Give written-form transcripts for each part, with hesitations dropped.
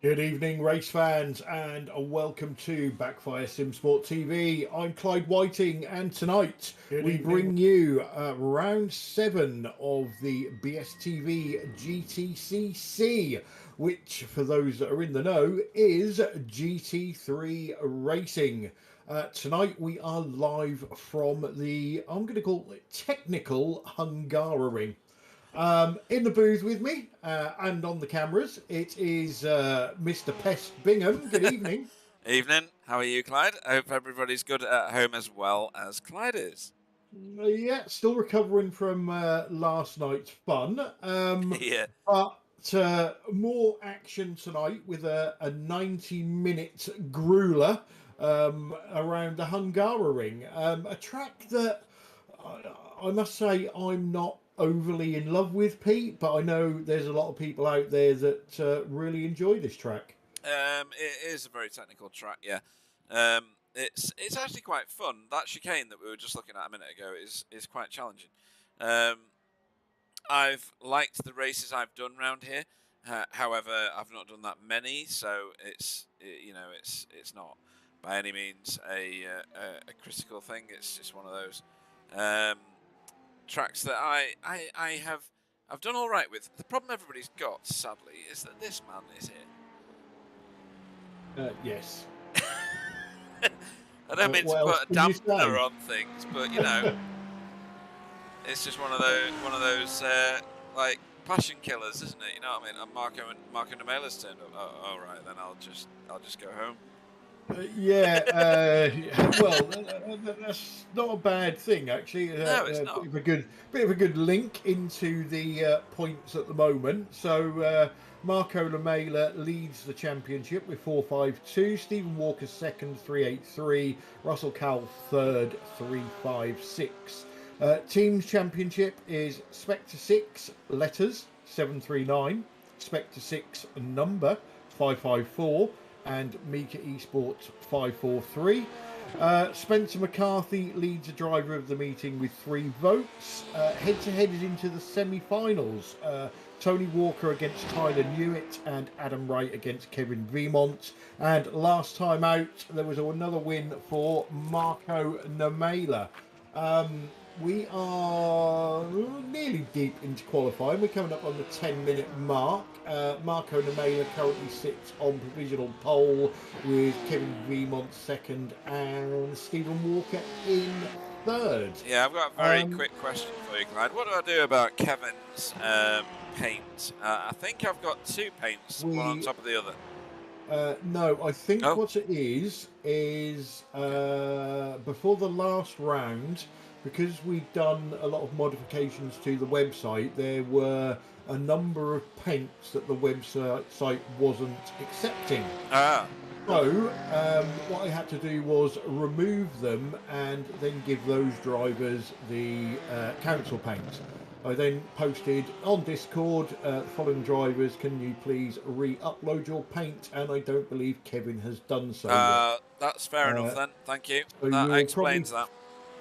Good evening, race fans, and welcome to Backfire Simsport TV. I'm Clyde Whiting, and tonight we bring you round 7 of the BSTV GTCC, which, for those that are in the know, is GT3 Racing. Tonight we are live from the, I'm going to call it technical Hungaroring. In the booth with me and on the cameras, it is Mr. Pest Bingham. Good evening. Evening. How are you, Clyde? I hope everybody's good at home as well as Clyde is. Yeah, still recovering from last night's fun. Yeah. But more action tonight with a 90-minute grueler around the Hungaroring. A track that I must say I'm not overly in love with, Pete, but I know there's a lot of people out there that really enjoy this track. It is a very technical track. Yeah. It's actually quite fun. That chicane that we were just looking at a minute ago is quite challenging. I've liked the races I've done around here. However, I've not done that many, so it's not by any means a critical thing. It's just one of those tracks that I've done all right with. The problem everybody's got, sadly, is that this man is here. Yes. I don't mean to put a can you dampener say? on things, but it's just one of those like passion killers, isn't it? You know what I mean? And Marco Nemela's turned up. Oh, all right, then I'll just go home. Well, that's not a bad thing actually. No, it's not. Bit of a good link into the points at the moment. So Marco Lamela leads the championship with 4.52. Stephen Walker second, 3.83. Russell Cowell third, 3.56. Teams championship is Spectre 6 letters 739, Spectre 6 number 554. And Mika Esports 543. Spencer McCarthy leads a driver of the meeting with 3 votes. Head-to-head is into the semi-finals. Tony Walker against Tyler Newitt and Adam Wright against Kevin Vimont. And last time out, there was another win for Marco Nemela. We are nearly deep into qualifying. We're coming up on the 10-minute mark. Marco Nemela currently sits on provisional pole with Kevin Vimont second and Stephen Walker in third. Yeah, I've got a very quick question for you, Clyde. What do I do about Kevin's paint? I think I've got 2 paints, one on top of the other. No, I think what it is before the last round, because we've done a lot of modifications to the website, there were a number of paints that the website wasn't accepting. So what I had to do was remove them and then give those drivers the council paint. I then posted on Discord, following drivers, can you please re-upload your paint? And I don't believe Kevin has done so yet. That's fair enough then. Thank you. So that explains that.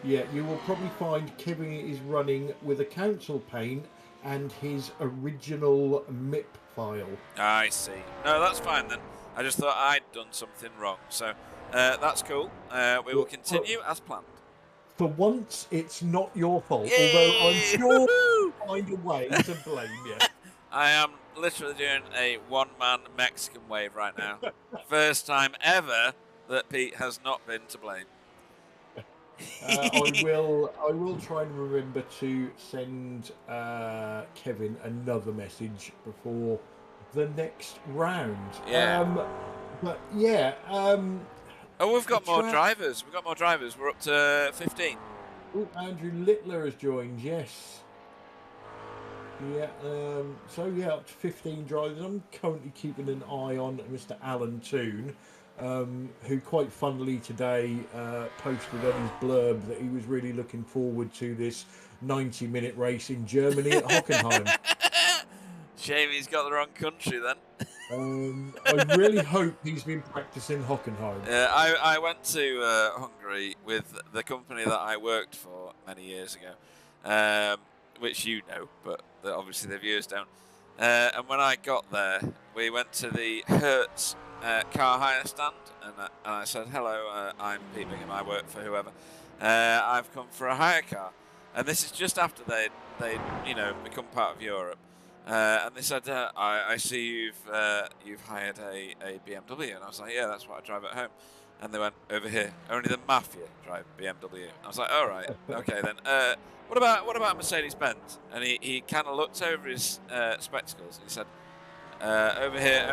Yeah, you will probably find Kevin is running with a council paint and his original MIP file. I see. No, that's fine then. I just thought I'd done something wrong. So that's cool. We will continue as planned. For once, it's not your fault. Yay! Although I'm sure you'll find a way to blame you. I am literally doing a one-man Mexican wave right now. First time ever that Pete has not been to blame. I will try and remember to send Kevin another message before the next round. Yeah. But yeah. We've got more drivers. We've got more drivers. We're up to 15. Oh, Andrew Littler has joined. Yes. Yeah. So yeah, up to 15 drivers. I'm currently keeping an eye on Mr. Alan Toon. Who quite funnily today posted on his blurb that he was really looking forward to this 90-minute race in Germany at Hockenheim. Shame he's got the wrong country then. I really hope he's been practicing Hockenheim. I went to Hungary with the company that I worked for many years ago, which you know, but obviously the viewers don't. And when I got there, we went to the Hertz car hire stand, and I said, hello, I'm Pete Bingham, I work for whoever. I've come for a hire car. And this is just after they'd become part of Europe. And they said, I see you've hired a BMW. And I was like, yeah, that's what I drive at home. And they went, over here, only the mafia drive BMW. I was like, all right, okay then. What about Mercedes-Benz? And he kind of looked over his spectacles and he said, over here,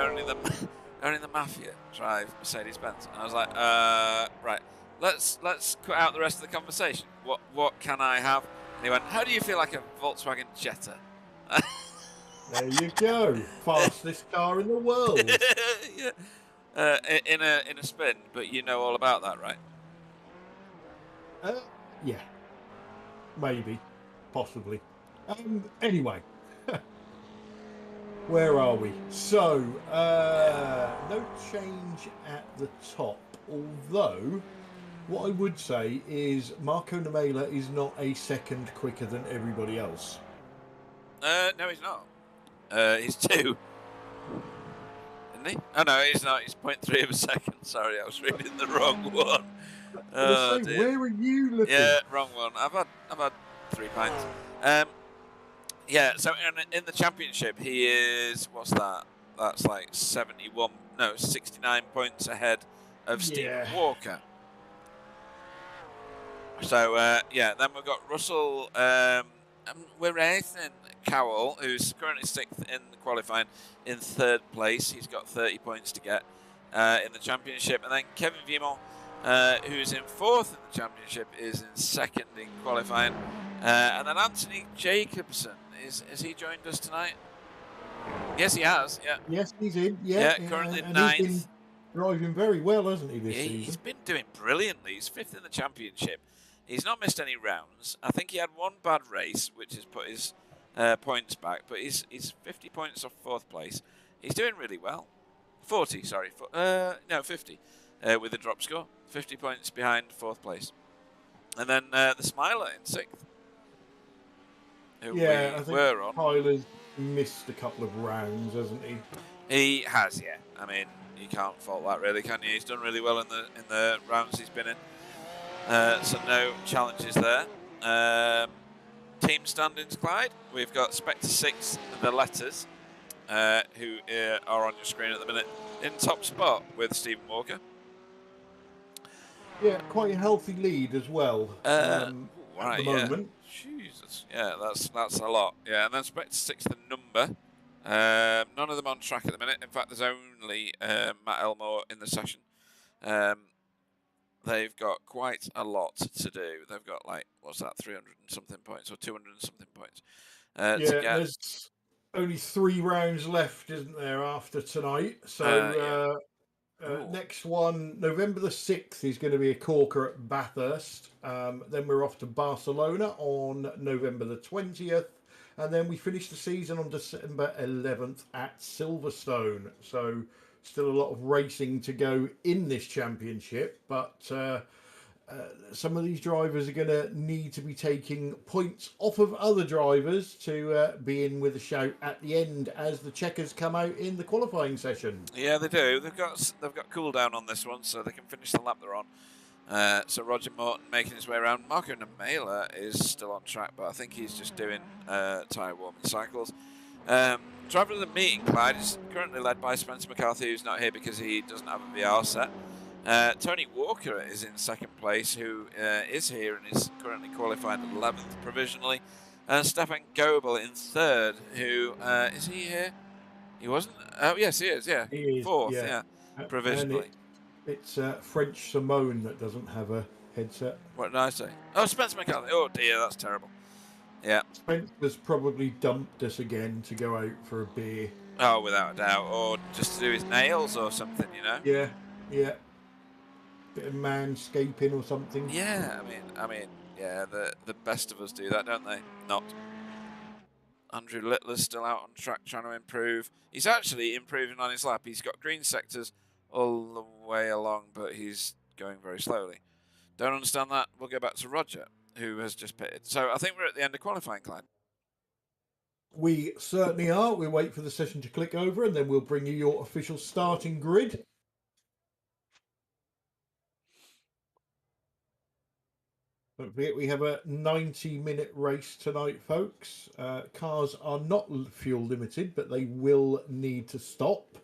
only the mafia drive Mercedes-Benz. And I was like, right, let's cut out the rest of the conversation. What can I have? And he went, how do you feel like a Volkswagen Jetta? There you go, fastest car in the world. Yeah. In a spin, but you know all about that, right? Yeah, maybe, possibly. Anyway, where are we? So, no change at the top. Although, what I would say is Marco Nemela is not a second quicker than everybody else. No, he's not. He's 2. Isn't he? Oh no, he's not. He's 0.3 of a second. Sorry, I was reading the wrong one. Oh, say, where are you looking? Yeah, wrong one. I've had 3 pints. Yeah. So in the championship, he is, what's that? That's like 69 points ahead of Stephen Walker. So yeah, then we've got Russell. We're racing Cowell, who's currently 6th in the qualifying, in 3rd place. He's got 30 points to get in the championship. And then Kevin Vimont, who's in 4th in the championship, is in 2nd in qualifying. And then Anthony Jacobson, has he joined us tonight? Yes, he has. Yeah. Yes, he's in. Yeah, currently and 9th. He's been driving very well, hasn't he, this season? He's been doing brilliantly. He's 5th in the championship. He's not missed any rounds. I think he had one bad race, which has put his points back, but he's 50 points off 4th place. He's doing really well. 40, sorry. 50 with a drop score. 50 points behind 4th place. And then the Smiler in 6th. Who I think were on. Tyler's missed a couple of rounds, hasn't he? He has, yeah. I mean, you can't fault that, really, can you? He's done really well in the rounds he's been in. So no challenges there. Team standings, Clyde. We've got Spectre 6, the letters, who are on your screen at the minute, in top spot with Stephen Walker. Yeah, quite a healthy lead as well at the moment. Jesus, yeah, that's a lot. Yeah, and then Spectre 6, the number. None of them on track at the minute. In fact, there's only Matt Elmore in the session. They've got quite a lot to do. They've got, like, what's that, 300 and something points or 200 and something points. There's only 3 rounds left, isn't there, after tonight? So next one, November the 6th, is going to be a corker at Bathurst. Then we're off to Barcelona on November the 20th. And then we finish the season on December 11th at Silverstone. So still a lot of racing to go in this championship, but some of these drivers are going to need to be taking points off of other drivers to be in with a shout at the end as the checkers come out in the qualifying session. Yeah, they do. They've got cool down on this one, so they can finish the lap they're on. So Roger Morton making his way around. Marco Nemela is still on track, but I think he's just doing tyre warming cycles. Driver of the meeting, Clyde, is currently led by Spencer McCarthy, who's not here because he doesn't have a VR set. Tony Walker is in 2nd place, who is here and is currently qualified 11th provisionally. Stefan Goebel in 3rd, who is he here? He wasn't? Oh, yes, he is, yeah. He is, 4th, yeah, provisionally. It's French Simone that doesn't have a headset. What did I say? Oh, Spencer McCarthy. Oh, dear, that's terrible. Yeah. Spencer's probably dumped us again to go out for a beer. Oh, without a doubt. Or just to do his nails or something, you know? Yeah. Bit of manscaping or something. Yeah, I mean, yeah, the best of us do that, don't they? Not. Andrew Littler's still out on track trying to improve. He's actually improving on his lap. He's got green sectors all the way along, but he's going very slowly. Don't understand that. We'll go back to Roger, who has just pitted. So I think we're at the end of qualifying, Clyde. We certainly are. We'll wait for the session to click over and then we'll bring you your official starting grid. Don't forget, we have a 90-minute race tonight, folks. Cars are not fuel limited, but they will need to stop.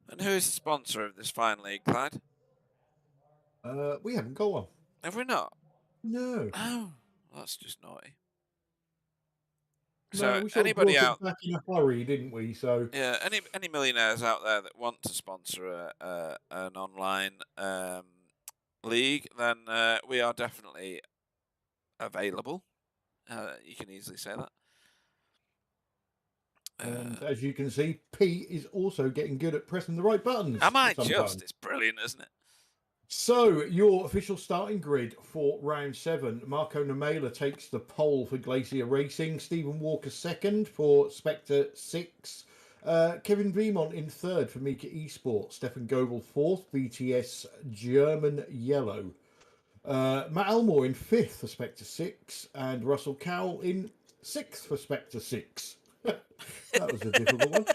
And who is the sponsor of this fine league, Clyde? We haven't got one. Have we not? No. Oh, that's just naughty. No, So we sort of anybody brought out? it back in a hurry, didn't we? So Yeah, any millionaires out there that want to sponsor an online league, then we are definitely available. You can easily say that. and as you can see, Pete is also getting good at pressing the right buttons. Am I sometimes. just? It's brilliant, isn't it? So, your official starting grid for round 7. Marco Nemela takes the pole for Glacier Racing. Stephen Walker second for Spectre 6. Kevin Vemont in third for Mika Esports. Stefan Goebel fourth, BTS German Yellow. Matt Elmore in fifth for Spectre 6. And Russell Cowell in sixth for Spectre 6. That was a difficult one.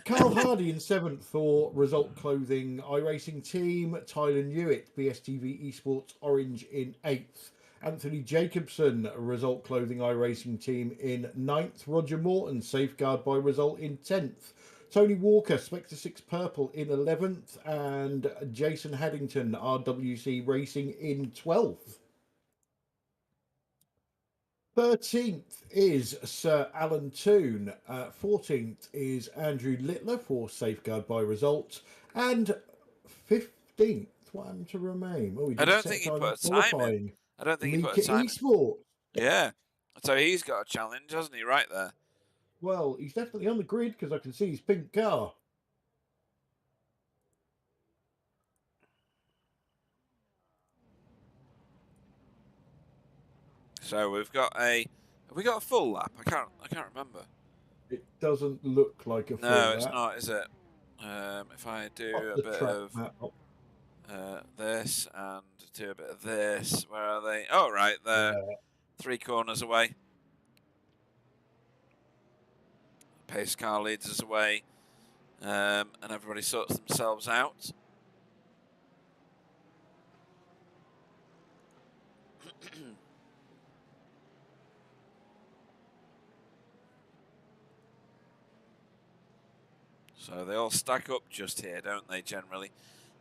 Carl Hardy in seventh for Result Clothing iRacing Team. Tyler Newitt, BSTV Esports Orange in eighth. Anthony Jacobson, Result Clothing iRacing Team in ninth. Roger Morton, Safeguard by Result in 10th. Tony Walker, Spectre 6 Purple in 11th. And Jason Haddington, RWC Racing in 12th. 13th is Sir Alan Toon. 14th is Andrew Littler for Safeguard by Result. And 15th, what happened to Remain? Oh, he I didn't don't set think he time put a in time in. qualifying. I don't think he put Mika a time in. Esport. Yeah. So he's got a challenge, hasn't he, right there? Well, he's definitely on the grid because I can see his pink car. So we've got a... Have we got a full lap? I can't remember. It doesn't look like a full No, it's lap. not, is it? If I do Pop a the bit track of map up. this and do a bit of this, where are they? Oh, right, they're 3 corners away. Pace car leads us away, and everybody sorts themselves out. So they all stack up just here, don't they, generally?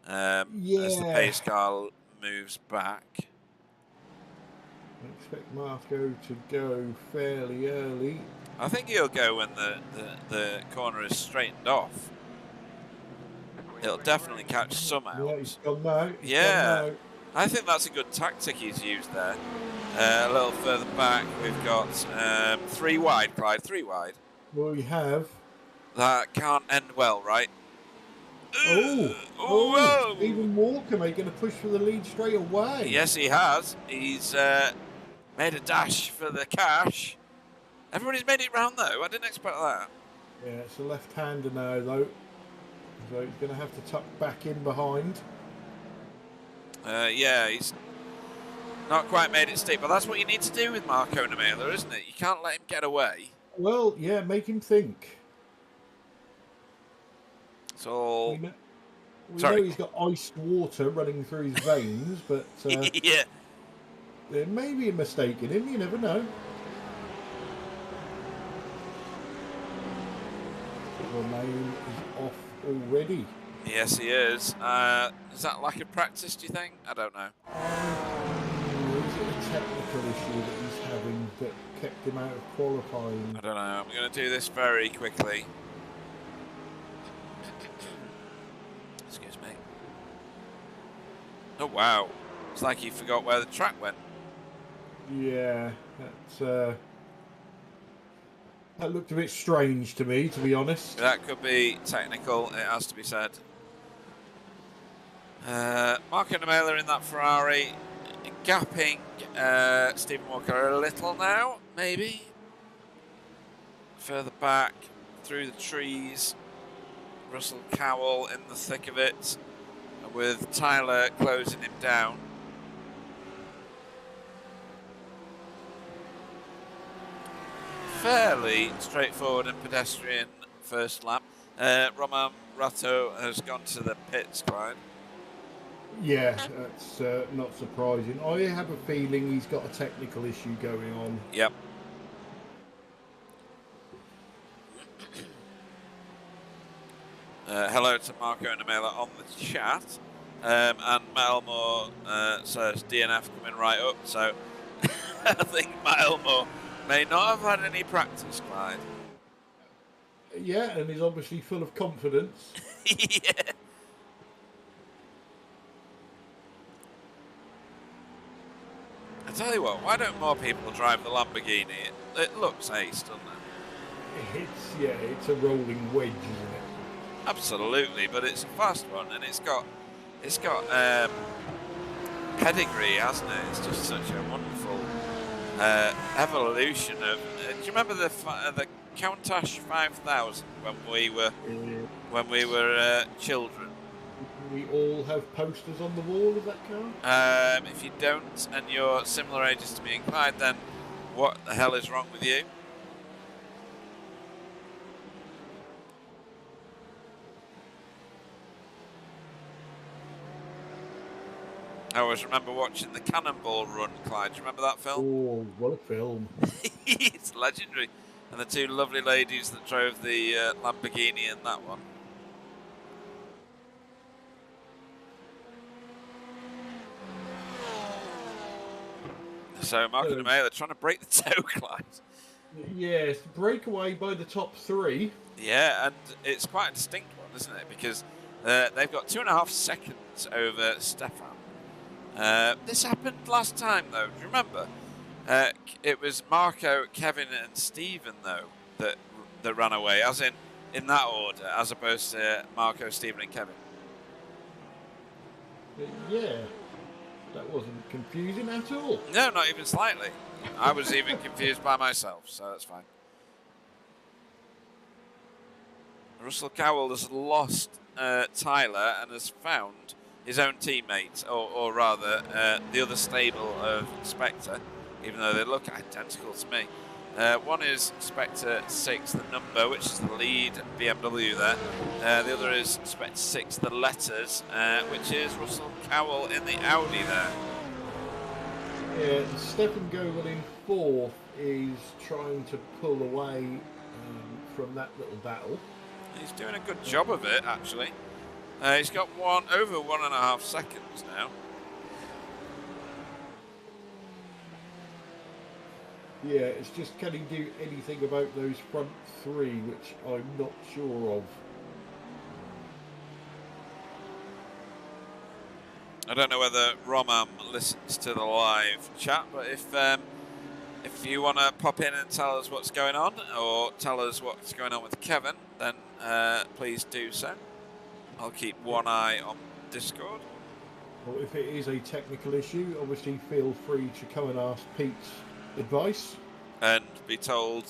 As the pace car moves back. I expect Marco to go fairly early. I think he'll go when the corner is straightened off. It'll definitely catch some out. Yeah, he's gone now. Yeah, I think that's a good tactic he's used there. A little further back, we've got 3 wide, Clyde, 3 wide. Well, we have. That can't end well, right? Oh, Stephen Walker making a push for the lead straight away. Yes, he has. He's made a dash for the cash. Everybody's made it round, though. I didn't expect that. Yeah, it's a left-hander now, though. So he's going to have to tuck back in behind. Yeah, he's not quite made it steep, but that's what you need to do with Marco Nemela, isn't it? You can't let him get away. Well, yeah, make him think. So we know he's got iced water running through his veins, but yeah, there may be a mistake in him. You never know. Romain is off already. Yes, he is. Is that lack of practice, do you think? I don't know. Is it a technical issue that he's having that kept him out of qualifying? I don't know. I'm going to do this very quickly. Excuse me. Oh, wow. It's like he forgot where the track went. Yeah, that looked a bit strange to me, to be honest. That could be technical, it has to be said. Marco Nemela in that Ferrari, gapping Stephen Walker a little now, maybe. Further back, through the trees. Russell Cowell in the thick of it, with Tyler closing him down. fairly straightforward and pedestrian first lap. Roman Ratto has gone to the pits, Clyde. Yeah, that's not surprising. I have a feeling he's got a technical issue going on. Yep. Hello to Marco and Amela on the chat. And Matt Elmore says DNF coming right up. So I think Matt Elmore may not have had any practice, Clyde. Yeah, and he's obviously full of confidence. Yeah. I tell you what, why don't more people drive the Lamborghini? It looks ace, doesn't it? It's a rolling wedge, isn't it? Absolutely, but it's a fast one, and it's got pedigree, hasn't it? It's just such a wonderful evolution of. Do you remember the Countach 5000 when we were children? We all have posters on the wall of that car. If you don't, and you're similar ages to me and Clyde, then what the hell is wrong with you? I always remember watching the Cannonball Run, Clyde. Do you remember that film? Oh, what a film. It's legendary. And the two lovely ladies that drove the Lamborghini in that one. So Mark and Amaya are trying to break the toe, Clyde. Yes, breakaway by the top three. Yeah, and it's quite a distinct one, isn't it? Because they've got 2.5 seconds over Stefan. This happened last time, though. Do you remember? It was Marco, Kevin, and Stephen, though, that ran away, as in that order, as opposed to Marco, Stephen, and Kevin. Yeah, that wasn't confusing at all. No, not even slightly. I was even confused by myself, so that's fine. Russell Cowell has lost Tyler and has found his own teammate, or rather the other stable of Spectre, even though they look identical to me. One is Spectre 6, the number, which is the lead BMW there. The other is Spectre 6, the letters, which is Russell Cowell in the Audi there. Yeah, Stefan Gogol in fourth is trying to pull away from that little battle. He's doing a good job of it, actually. He's got over 1.5 seconds now. Yeah, it's just can he do anything about those front three, which I'm not sure of. I don't know whether Romam listens to the live chat, but if you want to pop in and tell us what's going on, or tell us what's going on with Kevin, then please do so. I'll keep one eye on Discord. Well, if it is a technical issue, obviously feel free to come and ask Pete's advice. And be told,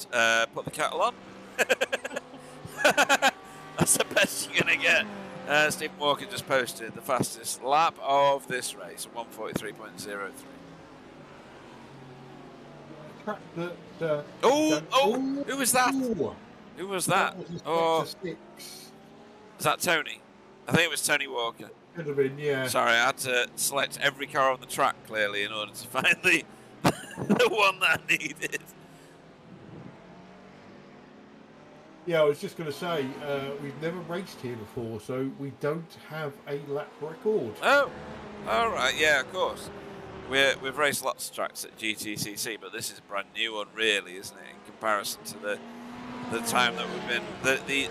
put the kettle on. That's the best you're going to get. Stephen Walker just posted the fastest lap of this race, 1:43.03. Track that. Who was that? Ooh, Who was that? Oh, Is that Tony? I think it was Tony Walker. could have been, yeah. Sorry, I had to select every car on the track clearly in order to find the one that I needed. Yeah, I was just going to say, we've never raced here before, so we don't have a lap record. Oh, all right, yeah, of course. We've raced lots of tracks at GTCC, but this is a brand new one, really, isn't it? In comparison to the time that we've been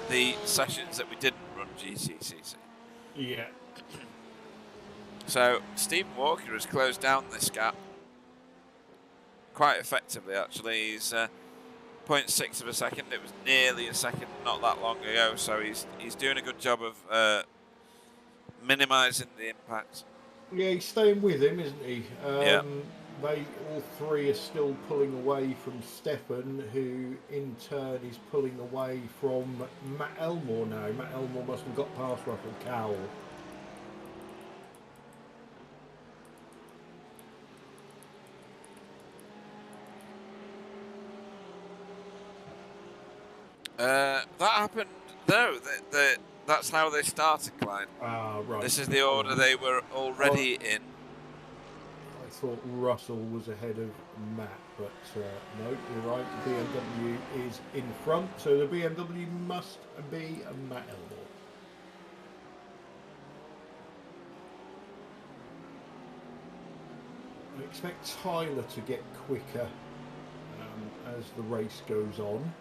the sessions that we didn't run GTCC. Yeah. So Stephen Walker has closed down this gap quite effectively. Actually, he's 0.6 of a second. It was nearly a second not that long ago. So he's doing a good job of minimising the impact. Yeah, he's staying with him, isn't he? Yeah. They all three are still pulling away from Stefan, who in turn is pulling away from Matt Elmore now. Matt Elmore must have got past Russell Cowell. That happened. No, that's how they started, Klein. Ah, right. This is the order they were already in. I thought Russell was ahead of Matt, but no, you're right. BMW is in front, so the BMW must be a Matt Elmore. I expect Tyler to get quicker as the race goes on.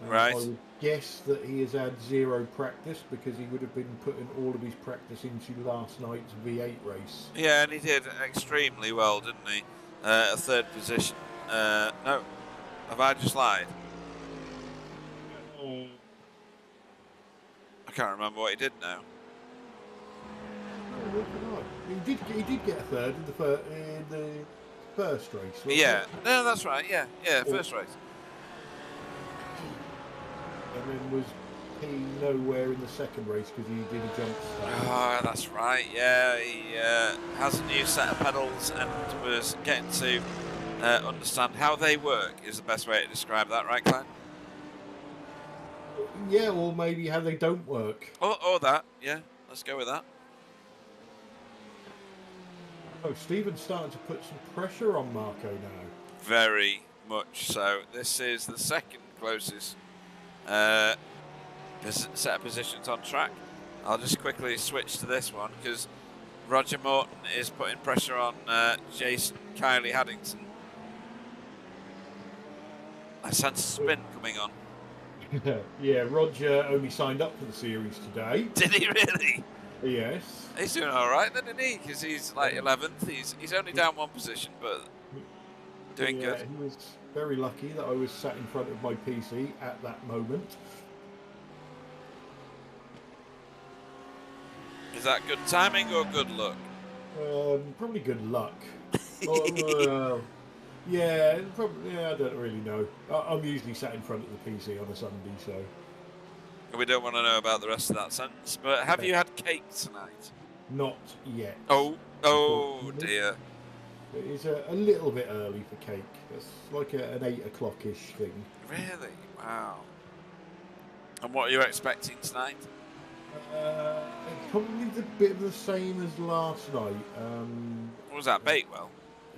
Right. I would guess that he has had zero practice because he would have been putting all of his practice into last night's V8 race. Yeah, and he did extremely well, didn't he? A third position. No, have I just lied? I can't remember what he did now. He did get a third in the first race. Yeah, it? no, that's right. Yeah, first race. And then was he nowhere in the second race because he did a jump start? Oh, that's right. Yeah, he has a new set of pedals and was getting to understand how they work. Is the best way to describe that, right, Klein? Yeah, or maybe how they don't work. Or that. Yeah, let's go with that. Oh, Stephen's starting to put some pressure on Marco now. Very much so. This is the second closest set of positions on track. I'll just quickly switch to this one because Roger Morton is putting pressure on Jason Kiley Haddington. I sense a spin coming on. Yeah, Roger only signed up for the series today. Did he really? Yes. He's doing all right, then, isn't he? Because he's like 11th. He's only down one position, but doing good. He was very lucky that I was sat in front of my PC at that moment. Is that good timing or good luck? Probably good luck. Yeah, probably. Yeah, I don't really know. I'm usually sat in front of the PC on a Sunday, so. We don't want to know about the rest of that sentence. But have you had cake tonight? Not yet. Oh dear. It is a little bit early for cake. It's like an 8 o'clock-ish thing. Really? Wow. And what are you expecting tonight? Probably a bit of the same as last night. What was that, Bakewell?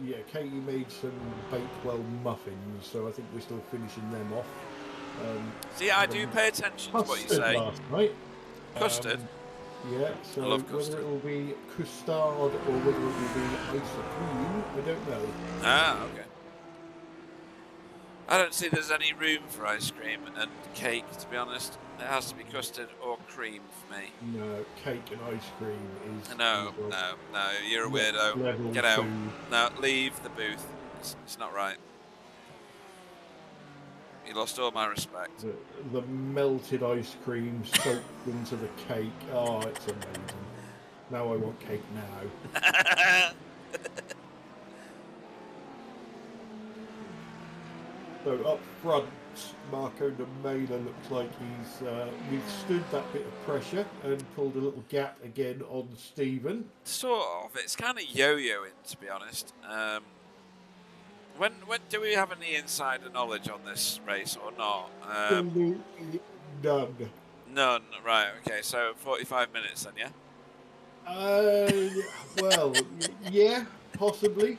Yeah, Katie made some Bakewell muffins, so I think we're still finishing them off. See, I do pay attention to what you say. Last night. Custard? Yeah, so I love custard. whether it will be custard or whether it will be ice cream, I don't know. Ah, okay. I don't see there's any room for ice cream and cake, to be honest. It has to be custard or cream for me. No, cake and ice cream is... No, you're a weirdo. Get out. Food. No, leave the booth. It's not right. You lost all my respect. The melted ice cream soaked into the cake. Oh, it's amazing. Now I want cake now. So up front, Marco de Mela looks like he's withstood that bit of pressure and pulled a little gap again on Stephen. Sort of. It's kind of yo-yoing, to be honest. When do we have any insider knowledge on this race or not? None. None. Right. Okay. So 45 minutes then, yeah. Well, yeah, possibly.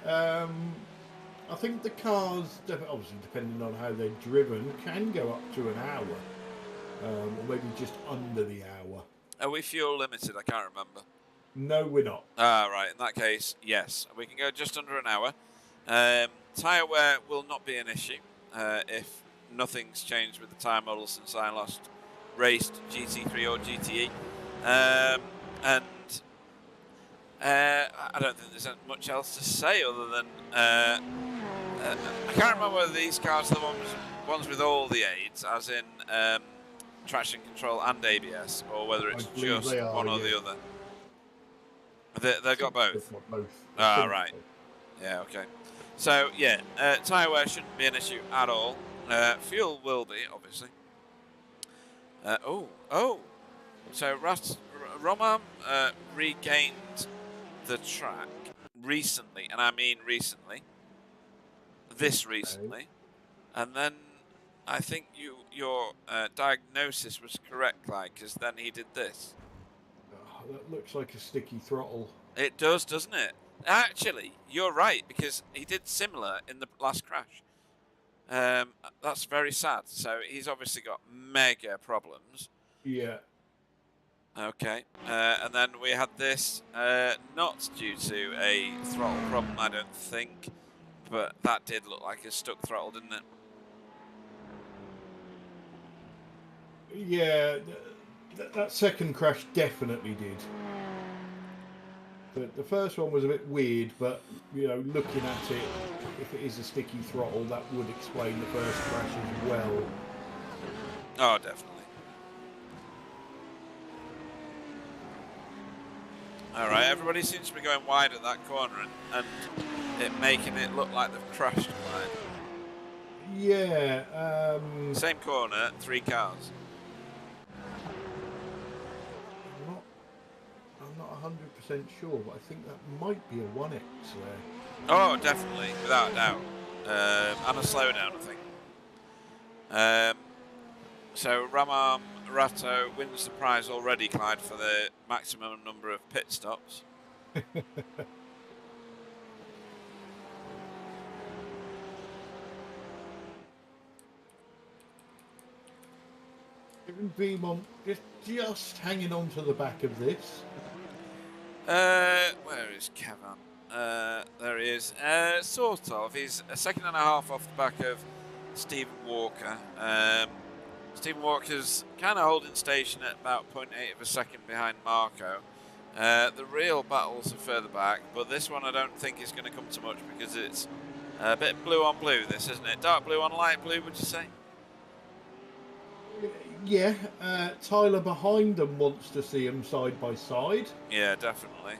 I think the cars, obviously depending on how they're driven, can go up to an hour, or maybe just under the hour. Are we fuel limited? I can't remember. No, we're not. Ah, right. In that case, yes, we can go just under an hour. Tyre wear will not be an issue if nothing's changed with the tyre model since I last raced GT3 or GTE. And I don't think there's much else to say other than I can't remember whether these cars are the ones with all the aids, as in traction control and ABS, or whether it's just one or the other. They've got both. Ah, right. Yeah, okay. So, yeah, tyre wear shouldn't be an issue at all. Fuel will be, obviously. So Roman regained the track recently, and I mean recently. This recently. And then I think your diagnosis was correct, Clyde, because then he did this. Oh, that looks like a sticky throttle. It does, doesn't it? Actually, you're right, because he did similar in the last crash. That's very sad. So he's obviously got mega problems. Yeah. Okay. And then we had this, not due to a throttle problem, I don't think, but that did look like a stuck throttle, didn't it? Yeah, that second crash definitely did. The first one was a bit weird, but you know, looking at it, if it is a sticky throttle, that would explain the first crash as well. Oh, definitely. All right, everybody seems to be going wide at that corner and it making it look like they've crashed wide. Yeah. Same corner, 3 cars. I'm not 100% sure, but I think that might be a 1X there. Oh, definitely, without a doubt. And a slowdown, I think. So Ramam Rato wins the prize already, Clyde, for the maximum number of pit stops. Even Beamon just hanging on to the back of this. Where is Kevin? There he is. Sort of. He's a second and a half off the back of Stephen Walker. Stephen Walker's kind of holding station at about 0.8 of a second behind Marco. The real battles are further back, but this one I don't think is going to come to much because it's a bit blue on blue, this, isn't it? Dark blue on light blue, would you say? Yeah, Tyler behind them wants to see them side by side. Yeah, definitely.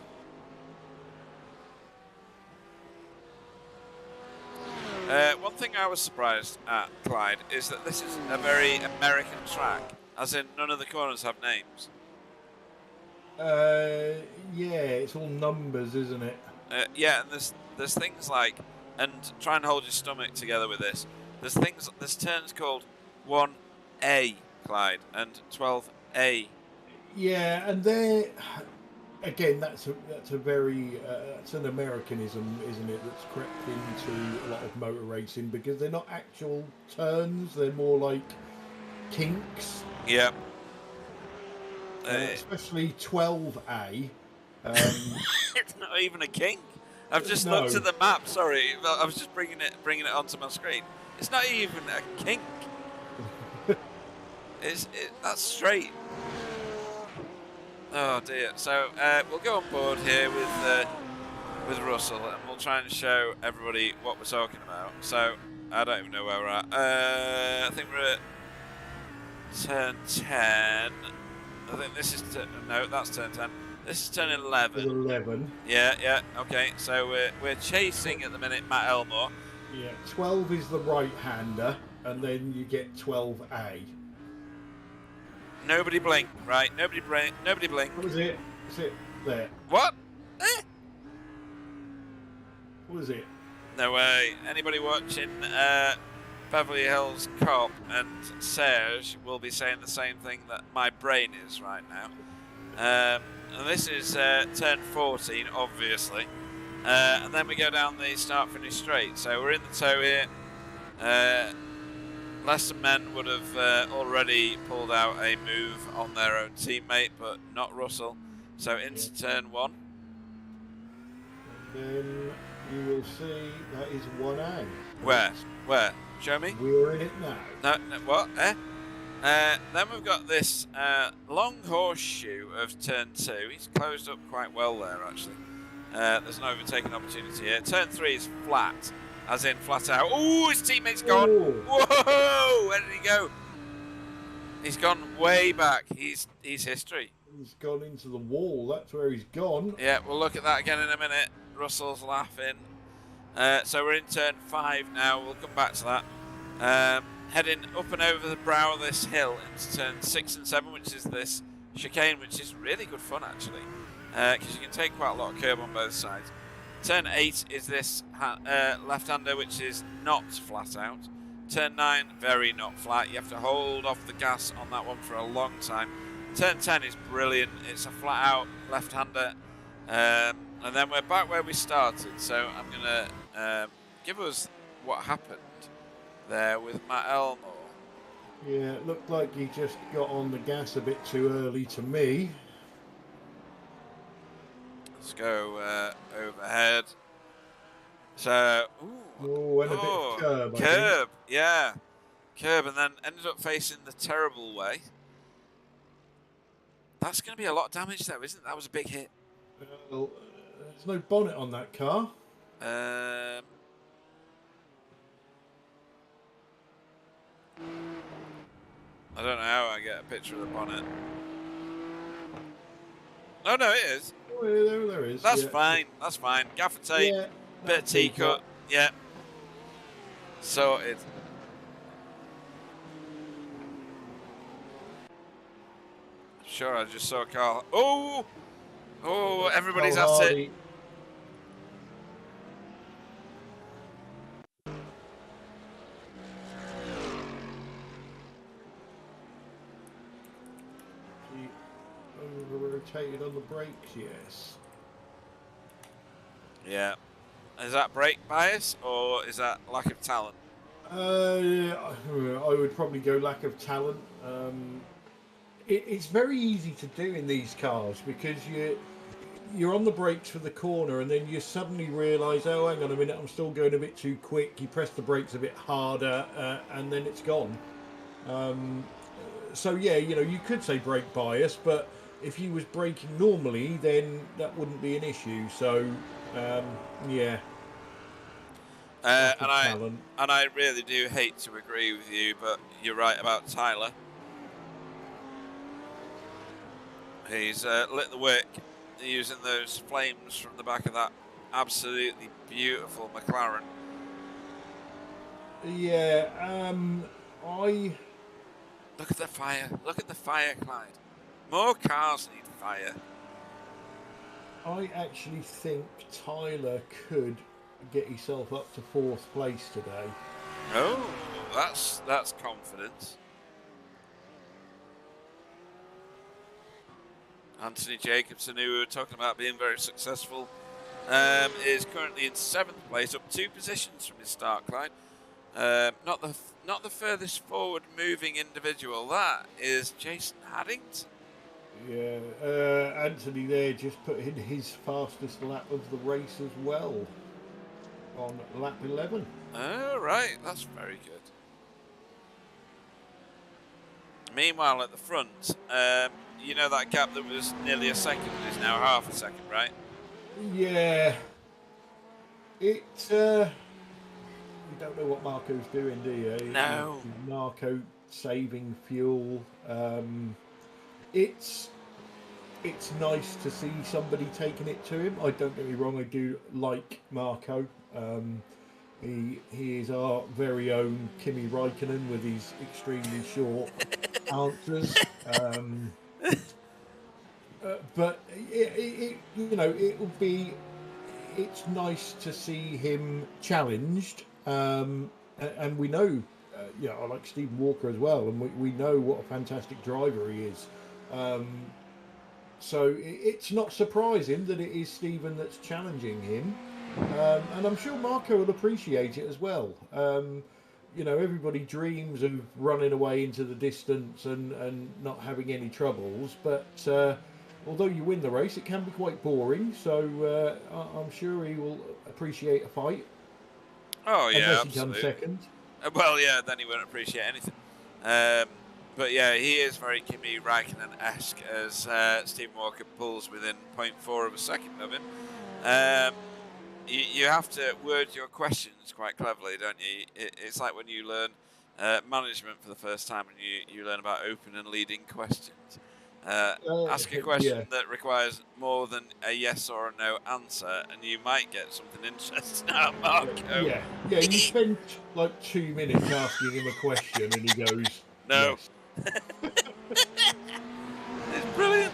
One thing I was surprised at, Clyde, is that this is a very American track, as in none of the corners have names. Yeah, it's all numbers, isn't it? Yeah, and there's things like, and try and hold your stomach together with this. There's turns called 1A, Clyde, and 12A. Yeah, and they're again, that's a very that's an Americanism, isn't it? That's crept into a lot of motor racing because they're not actual turns; they're more like kinks. Yeah. Especially 12A. It's not even a kink. I've just looked at the map. Sorry, I was just bringing it onto my screen. It's not even a kink. That's straight. Oh dear. So we'll go on board here with Russell, and we'll try and show everybody what we're talking about. So I don't even know where we're at. I think we're at turn 10. I think this is no, that's turn 10. This is turn 11. 11. Yeah. Okay. So we're chasing at the minute Matt Elmore. Yeah. 12 is the right-hander, and then you get 12A. Nobody blink, right? Nobody blink. What was it? Is it there? What? What was it? No way. Anybody watching Beverly Hills Cop and Serge will be saying the same thing that my brain is right now. And this is turn 14, obviously. And then we go down the start-finish straight. So we're in the tow here. Leicester men would have already pulled out a move on their own teammate, but not Russell. So into turn 1. And then you will see that is 1A. Where? Show me. We're in it now. No, what? Then we've got this long horseshoe of turn 2. He's closed up quite well there, actually. There's an overtaking opportunity here. Turn 3 is flat, as in flat out. Oh, his teammate's gone. Ooh. Whoa! Where did he go? He's gone way back. He's history. He's gone into the wall. That's where he's gone. Yeah, we'll look at that again in a minute. Russell's laughing. So we're in turn 5 now. We'll come back to that. Heading up and over the brow of this hill into turn 6 and 7, which is this chicane, which is really good fun, actually, because you can take quite a lot of curb on both sides. Turn 8 is this left-hander, which is not flat out. Turn 9, very not flat. You have to hold off the gas on that one for a long time. Turn 10 is brilliant. It's a flat out left-hander. And then we're back where we started. So I'm going to give us what happened there with Matt Elmore. Yeah, it looked like he just got on the gas a bit too early to me. Let's go overhead. So, Oh, and a bit of curb, I think. curb, yeah. Curb, and then ended up facing the terrible way. That's going to be a lot of damage, though, isn't it? That was a big hit. Well, there's no bonnet on that car. I don't know how I get a picture of the bonnet. Oh, no, it is. Oh, yeah, there is. That's yeah. fine. That's fine. Gaffer tape, Yeah, bit of T-cut. Yeah. Sorted. Sure, I just saw Carl. Oh! Oh, everybody's at it. Over-rotated on the brakes, yes. Yeah. Is that brake bias or is that lack of talent? I would probably go lack of talent. It's very easy to do in these cars because you're on the brakes for the corner and then you suddenly realise, oh, hang on a minute, I'm still going a bit too quick. You press the brakes a bit harder and then it's gone. So yeah, you could say brake bias, but if you was braking normally, then that wouldn't be an issue. So yeah. And I really do hate to agree with you, but you're right about Tyler. He's lit the wick using those flames from the back of that absolutely beautiful McLaren. Yeah, Look at the fire. Look at the fire, Clyde. More cars need fire. I actually think Tyler could get himself up to 4th place today. Oh, that's confidence. Anthony Jacobson, who we were talking about being very successful, is currently in 7th place, up 2 positions from his start, Clyde. Not the furthest forward moving individual. That is Jason Haddington. Yeah, Anthony there just put in his fastest lap of the race as well on lap 11. Oh, right, that's very good. Meanwhile, at the front, you know that gap that was nearly a second is now half a second, right? Yeah. You don't know what Marco's doing, do you? No. Marco saving fuel. It's nice to see somebody taking it to him. I don't get me wrong, I do like Marco. He is our very own Kimi Räikkönen with his extremely short answers. But it's nice to see him challenged. And we know, I like Stephen Walker as well, and we know what a fantastic driver he is. So it's not surprising that it is Stephen that's challenging him. And I'm sure Marco will appreciate it as well. Everybody dreams of running away into the distance and not having any troubles. But although you win the race, it can be quite boring. So I'm sure he will appreciate a fight. Oh, yeah, unless absolutely. he comes second. Well, yeah, then he won't appreciate anything. But yeah, he is very Kimi Räikkönen-esque as Stephen Walker pulls within 0.4 of a second of him. You have to word your questions quite cleverly, don't you? It's like when you learn management for the first time and you learn about open and leading questions. Ask a question that requires more than a yes or a no answer, and you might get something interesting out of Marco. Yeah. You spend like 2 minutes asking him a question, and he goes, "No." Yes. It's brilliant.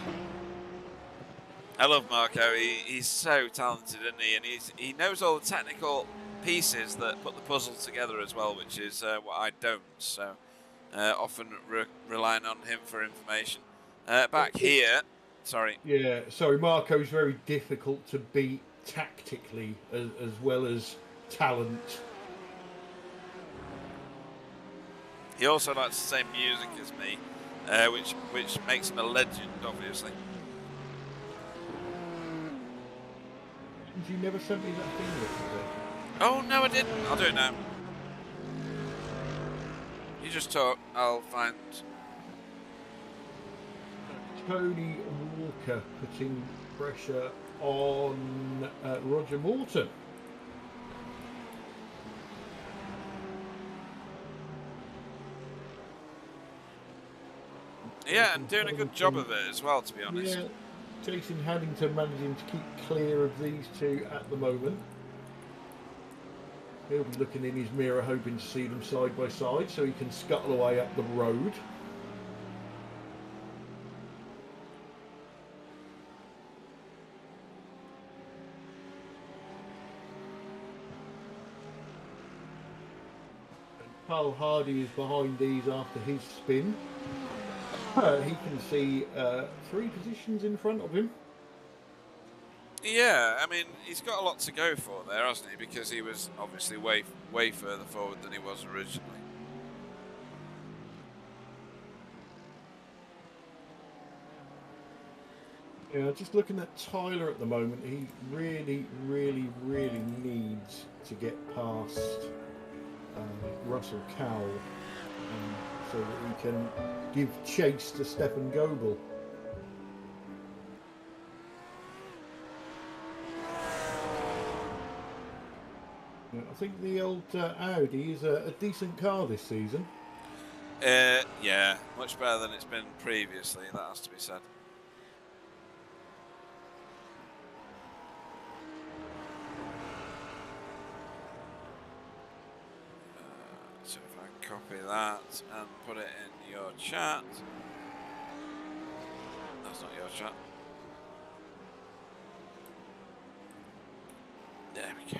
I love Marco. He's so talented, isn't he? And he knows all the technical pieces that put the puzzle together as well, which is what I don't. So often relying on him for information. Back here, sorry. Yeah, sorry, Marco's very difficult to beat tactically as well as talent. He also likes the same music as me, which makes him a legend, obviously. You never sent me that thing yesterday. Oh no, I didn't. I'll do it now. You just talk. I'll find. Tony Walker putting pressure on Roger Morton. Yeah, and doing a good job of it as well, to be honest. Yeah, Jason Haddington managing to keep clear of these two at the moment. He'll be looking in his mirror hoping to see them side by side so he can scuttle away up the road. Carl Hardy is behind these after his spin. He can see 3 positions in front of him. Yeah, I mean, he's got a lot to go for there, hasn't he? Because he was obviously way further forward than he was originally. Yeah, just looking at Tyler at the moment, he really needs to get past Russell Cowell so that he can give chase to Stefan Goebel. Yeah, I think the old Audi is a decent car this season. Yeah, much better than it's been previously, that has to be said. So if I copy that and put it in your chat. That's not your chat. There we go.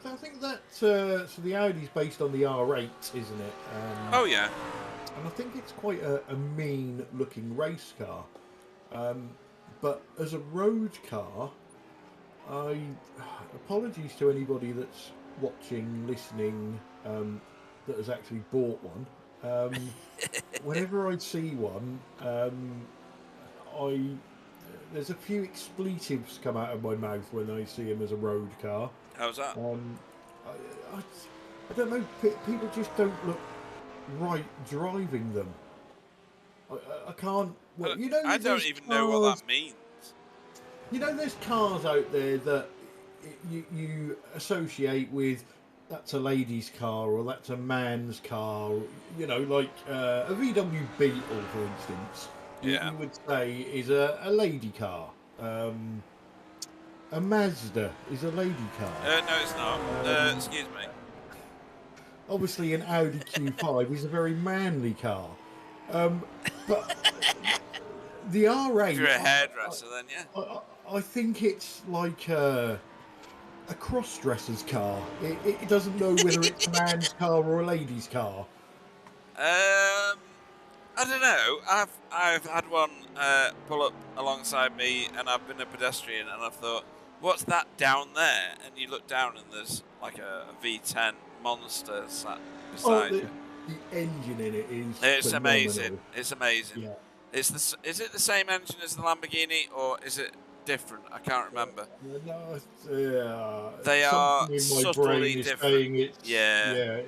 I think that so the Audi's based on the R8, isn't it? Oh yeah. And I think it's quite a mean-looking race car. But as a road car, apologies to anybody that's watching, listening, that has actually bought one. Whenever I see one, there's a few expletives come out of my mouth when I see him as a road car. How's that? I don't know. People just don't look right driving them. I can't. Well, you know, I don't even know what that means. You know, there's cars out there that you associate with. That's a lady's car, or that's a man's car. You know, like a VW Beetle, for instance. Yeah. You would say is a lady car. A Mazda is a lady car. No, it's not. Excuse me. Obviously, an Audi Q5 is a very manly car. But the R8... If you're a hairdresser, then yeah. I think it's like a cross-dresser's car. It doesn't know whether it's a man's car or a lady's car. I don't know. I've had one pull up alongside me, and I've been a pedestrian, and I've thought, what's that down there? And you look down, and there's like a V10 monster sat beside you. The engine in it is It's phenomenal. amazing. It's amazing. Yeah. Is it the same engine as the Lamborghini, or is it different? I can't remember. No, They are in my subtly brain is different. saying it's, Yeah.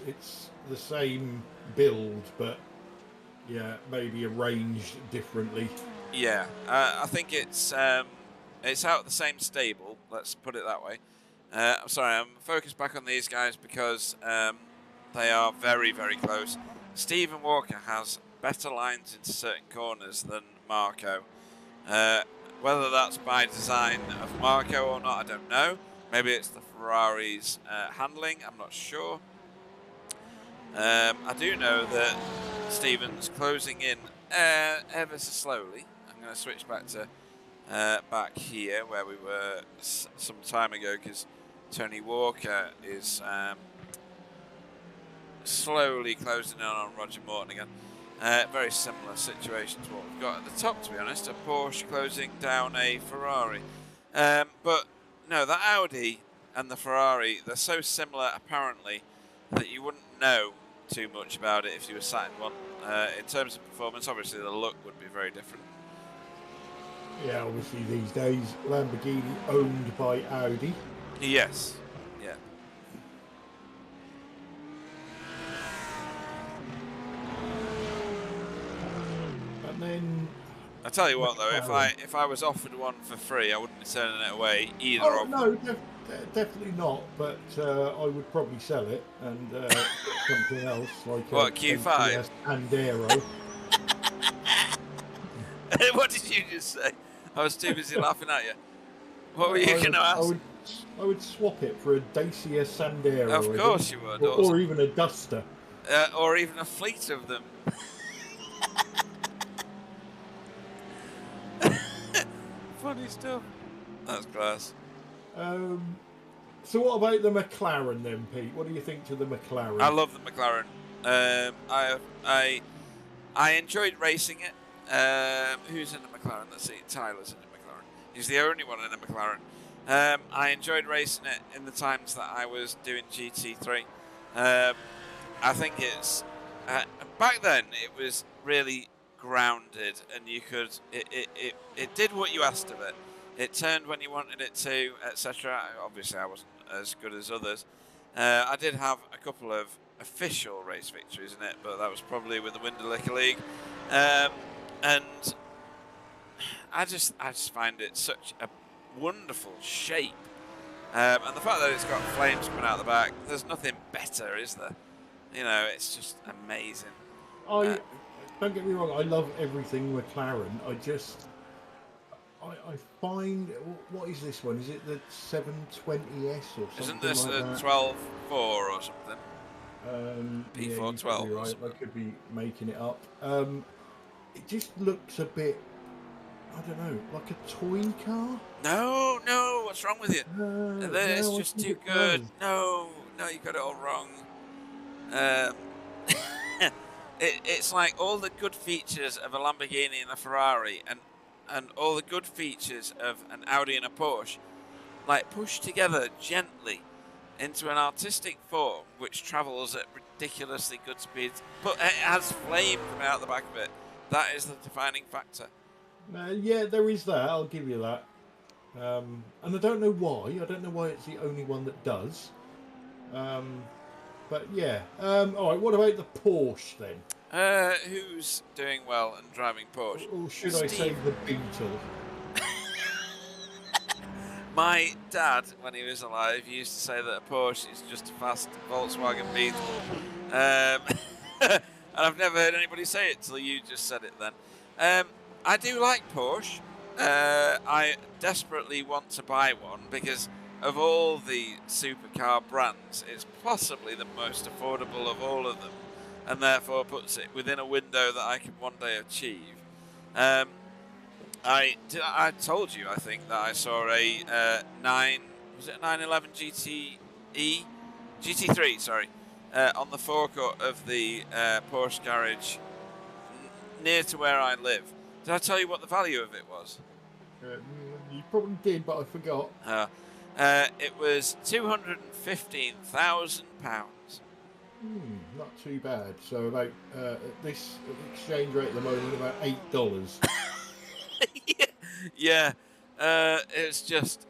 It's the same build, but yeah, maybe arranged differently. Yeah, I think it's out of the same stable. Let's put it that way. I'm sorry, I'm focused back on these guys because they are very, very close. Stephen Walker has better lines into certain corners than Marco. Whether that's by design of Marco or not, I don't know. Maybe it's the Ferrari's handling. I'm not sure. I do know that Stephen's closing in ever so slowly. I'm going to switch back to back here where we were some time ago, because Tony Walker is slowly closing in on Roger Morton again. Very similar situation to what we've got at the top, to be honest. A Porsche closing down a Ferrari. But no, the Audi and the Ferrari, they're so similar apparently that you wouldn't know too much about it if you were sat in one. In terms of performance, obviously the look would be very different. Yeah, obviously these days Lamborghini owned by Audi. Yes. Yeah. And then I tell you what, though, if I was offered one for free, I wouldn't be turning it away either. Oh of no, definitely not. But I would probably sell it and get something else like what, Q5 Sandero. What did you just say? I was too busy laughing at you. What were you going to ask? I would swap it for a Dacia Sandero. Of course you would. Or even a Duster. Or even a fleet of them. Funny stuff. That's class. So what about the McLaren then, Pete? What do you think to the McLaren? I love the McLaren. I enjoyed racing it. Who's in the McLaren? Let's see. Tyler's in the McLaren. He's the only one in the McLaren. I enjoyed racing it in the times that I was doing GT3. I think it's back then it was really grounded, and you could it did what you asked of it. It turned when you wanted it to, etc. Obviously, I wasn't as good as others. I did have a couple of official race victories in it, but that was probably with the Wintergatan League. And I just find it such a wonderful shape, and the fact that it's got flames coming out the back, there's nothing better, is there? You know, it's just amazing. Don't get me wrong, I love everything McLaren. I find, what is this one? Is it the 720S or something? Isn't this like a 12.4 or something? P412. Yeah, right. I could be making it up. It just looks a bit, I don't know, like a toy car. No, what's wrong with you? It's no, just too good. No, you got it all wrong. It's like all the good features of a Lamborghini and a Ferrari, and all the good features of an Audi and a Porsche, like pushed together gently into an artistic form which travels at ridiculously good speeds, but it has flame coming out the back of it. That is the defining factor. Yeah, there is that. I'll give you that. And I don't know why. I don't know why it's the only one that does. But yeah. All right. What about the Porsche then? Who's doing well and driving Porsche? Or should I say the Beetle? My dad, when he was alive, used to say that a Porsche is just a fast Volkswagen Beetle. And I've never heard anybody say it till you just said it then. I do like Porsche. I desperately want to buy one because of all the supercar brands, it's possibly the most affordable of all of them, and therefore puts it within a window that I can one day achieve. I told you, I think, that I saw a 911 GT3, sorry, on the forecourt of the Porsche garage near to where I live. Did I tell you what the value of it was? You probably did, but I forgot. It was £215,000. Not too bad. So about this exchange rate at the moment, about $8. Yeah, it was just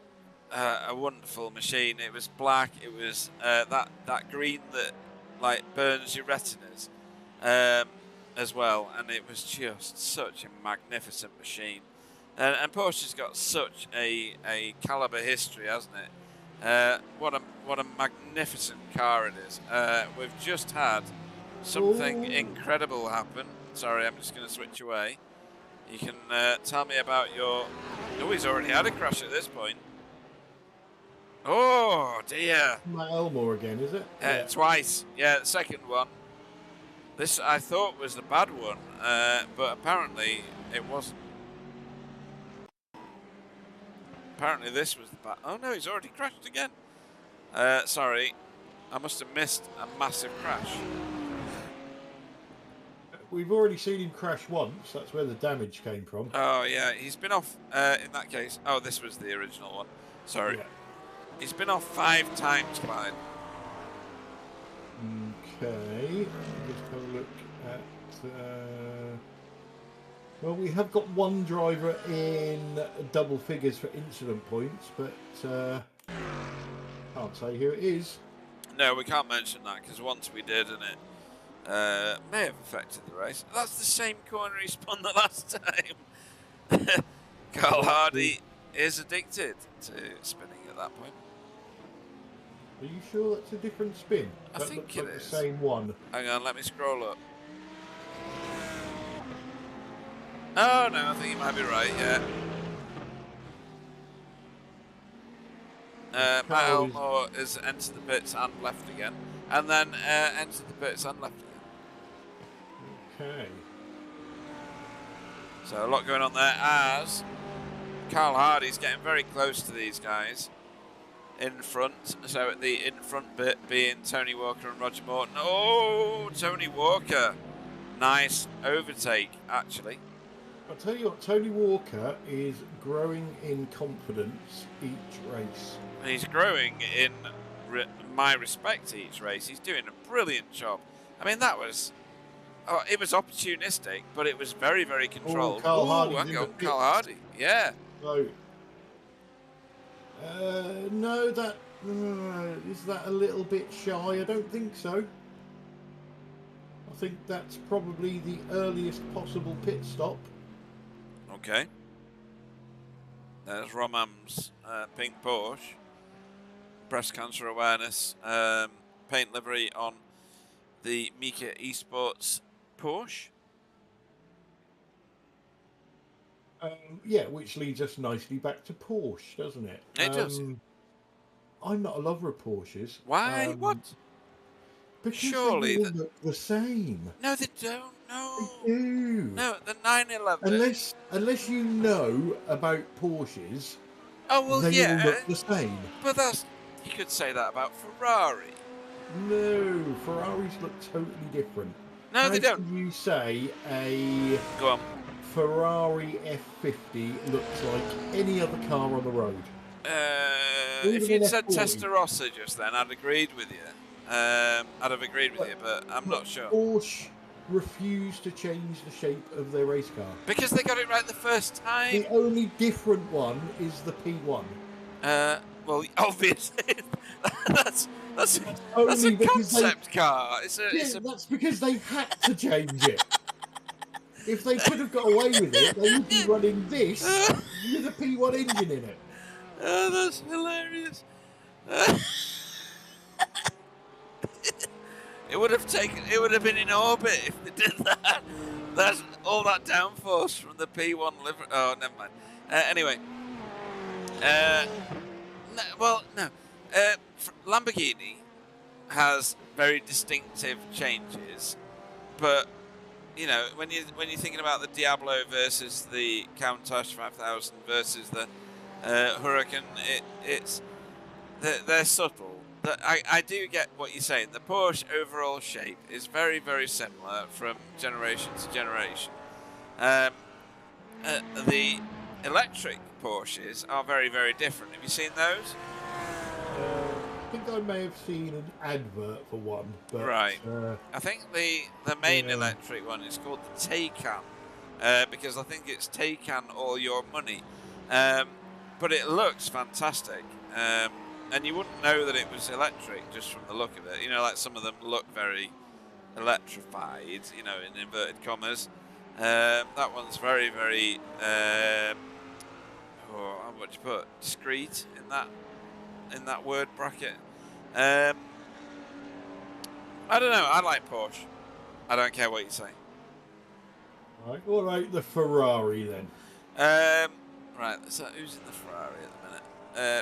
a wonderful machine. It was black. It was that green that like burns your retinas as well, and it was just such a magnificent machine. And Porsche's got such a caliber history, hasn't it? What a magnificent car it is. We've just had something incredible happen. Sorry, I'm just going to switch away. You can tell me about your... Oh, he's already had a crash at this point. Oh dear. Matt Elmore again, is it? Twice. Yeah, the second one. This I thought was the bad one, but apparently it wasn't. Apparently this was the bad. Oh no, he's already crashed again. Sorry, I must have missed a massive crash. We've already seen him crash once. That's where the damage came from. Oh yeah, he's been off. In that case, oh, this was the original one. Sorry, Yeah. he's been off 5 times, Clyde. Okay, just have a look at. Well, we have got one driver in double figures for incident points, but can't say who it is. No, we can't mention that because once we did, and it may have affected the race. That's the same corner he spun the last time. Carl Hardy is addicted to spinning at that point. Are you sure that's a different spin? I That think looks it like is. the same one. Hang on, let me scroll up. Oh no, I think you might be right. Yeah. Matt Elmore has entered the pits and left again, and then entered the pits and left again. Okay. So a lot going on there as Carl Hardy's getting very close to these guys in front. So at the in front bit being Tony Walker and Roger Morton. Oh, Tony Walker. Nice overtake, actually. I'll tell you what, Tony Walker is growing in confidence each race. And he's growing in my respect each race. He's doing a brilliant job. I mean, that was... Oh, it was opportunistic, but it was very, very controlled. Carl Hardy's hang in on, the Carl pits. Hardy. Yeah. So, no, that is that a little bit shy? I don't think so. I think that's probably the earliest possible pit stop. Okay. There's Romam's pink Porsche. Breast cancer awareness. Paint livery on the Mika Esports Porsche. Yeah, which leads us nicely back to Porsche, doesn't it? It does. I'm not a lover of Porsches. Why? What? Because Surely they all look the same. No, they don't. No. They do. No, the 911. Unless you know about Porsches, Oh well, they yeah. all look the same. But that's you could say that about Ferrari. No, Ferraris look totally different. No, they don't. How can you say a Go on. Ferrari F50 looks like any other car on the road? If Even you'd an said F40. Testarossa just then, I'd agreed with you. I'd have agreed with you, but I'm not sure. Porsche refuse to change the shape of their race car. Because they got it right the first time. The only different one is the P1. Well, obviously, that's a Only because concept car. It's a that's because they had to change it. If they could have got away with it, they would be running this with a P1 engine in it. Oh, that's hilarious. It would have been in orbit if they did that. That's all that downforce from the P1 liver. Oh, never mind. Anyway. No. Lamborghini has very distinctive changes, but you know when you're thinking about the Diablo versus the Countach 5000 versus the Huracan, they're subtle. I do get what you're saying. The Porsche overall shape is very, very similar from generation to generation. The electric Porsches are very, very different. Have you seen those? I think I may have seen an advert for one. But, Right. I think the main Yeah. electric one is called the Taycan, because I think it's Taycan all your money. But it looks fantastic. And you wouldn't know that it was electric just from the look of it. You know, like some of them look very electrified, you know, in inverted commas. That one's very, very, what do you put? Discreet in that word bracket. I don't know. I like Porsche. I don't care what you say. All right, the Ferrari then. Right, so who's in the Ferrari at the minute?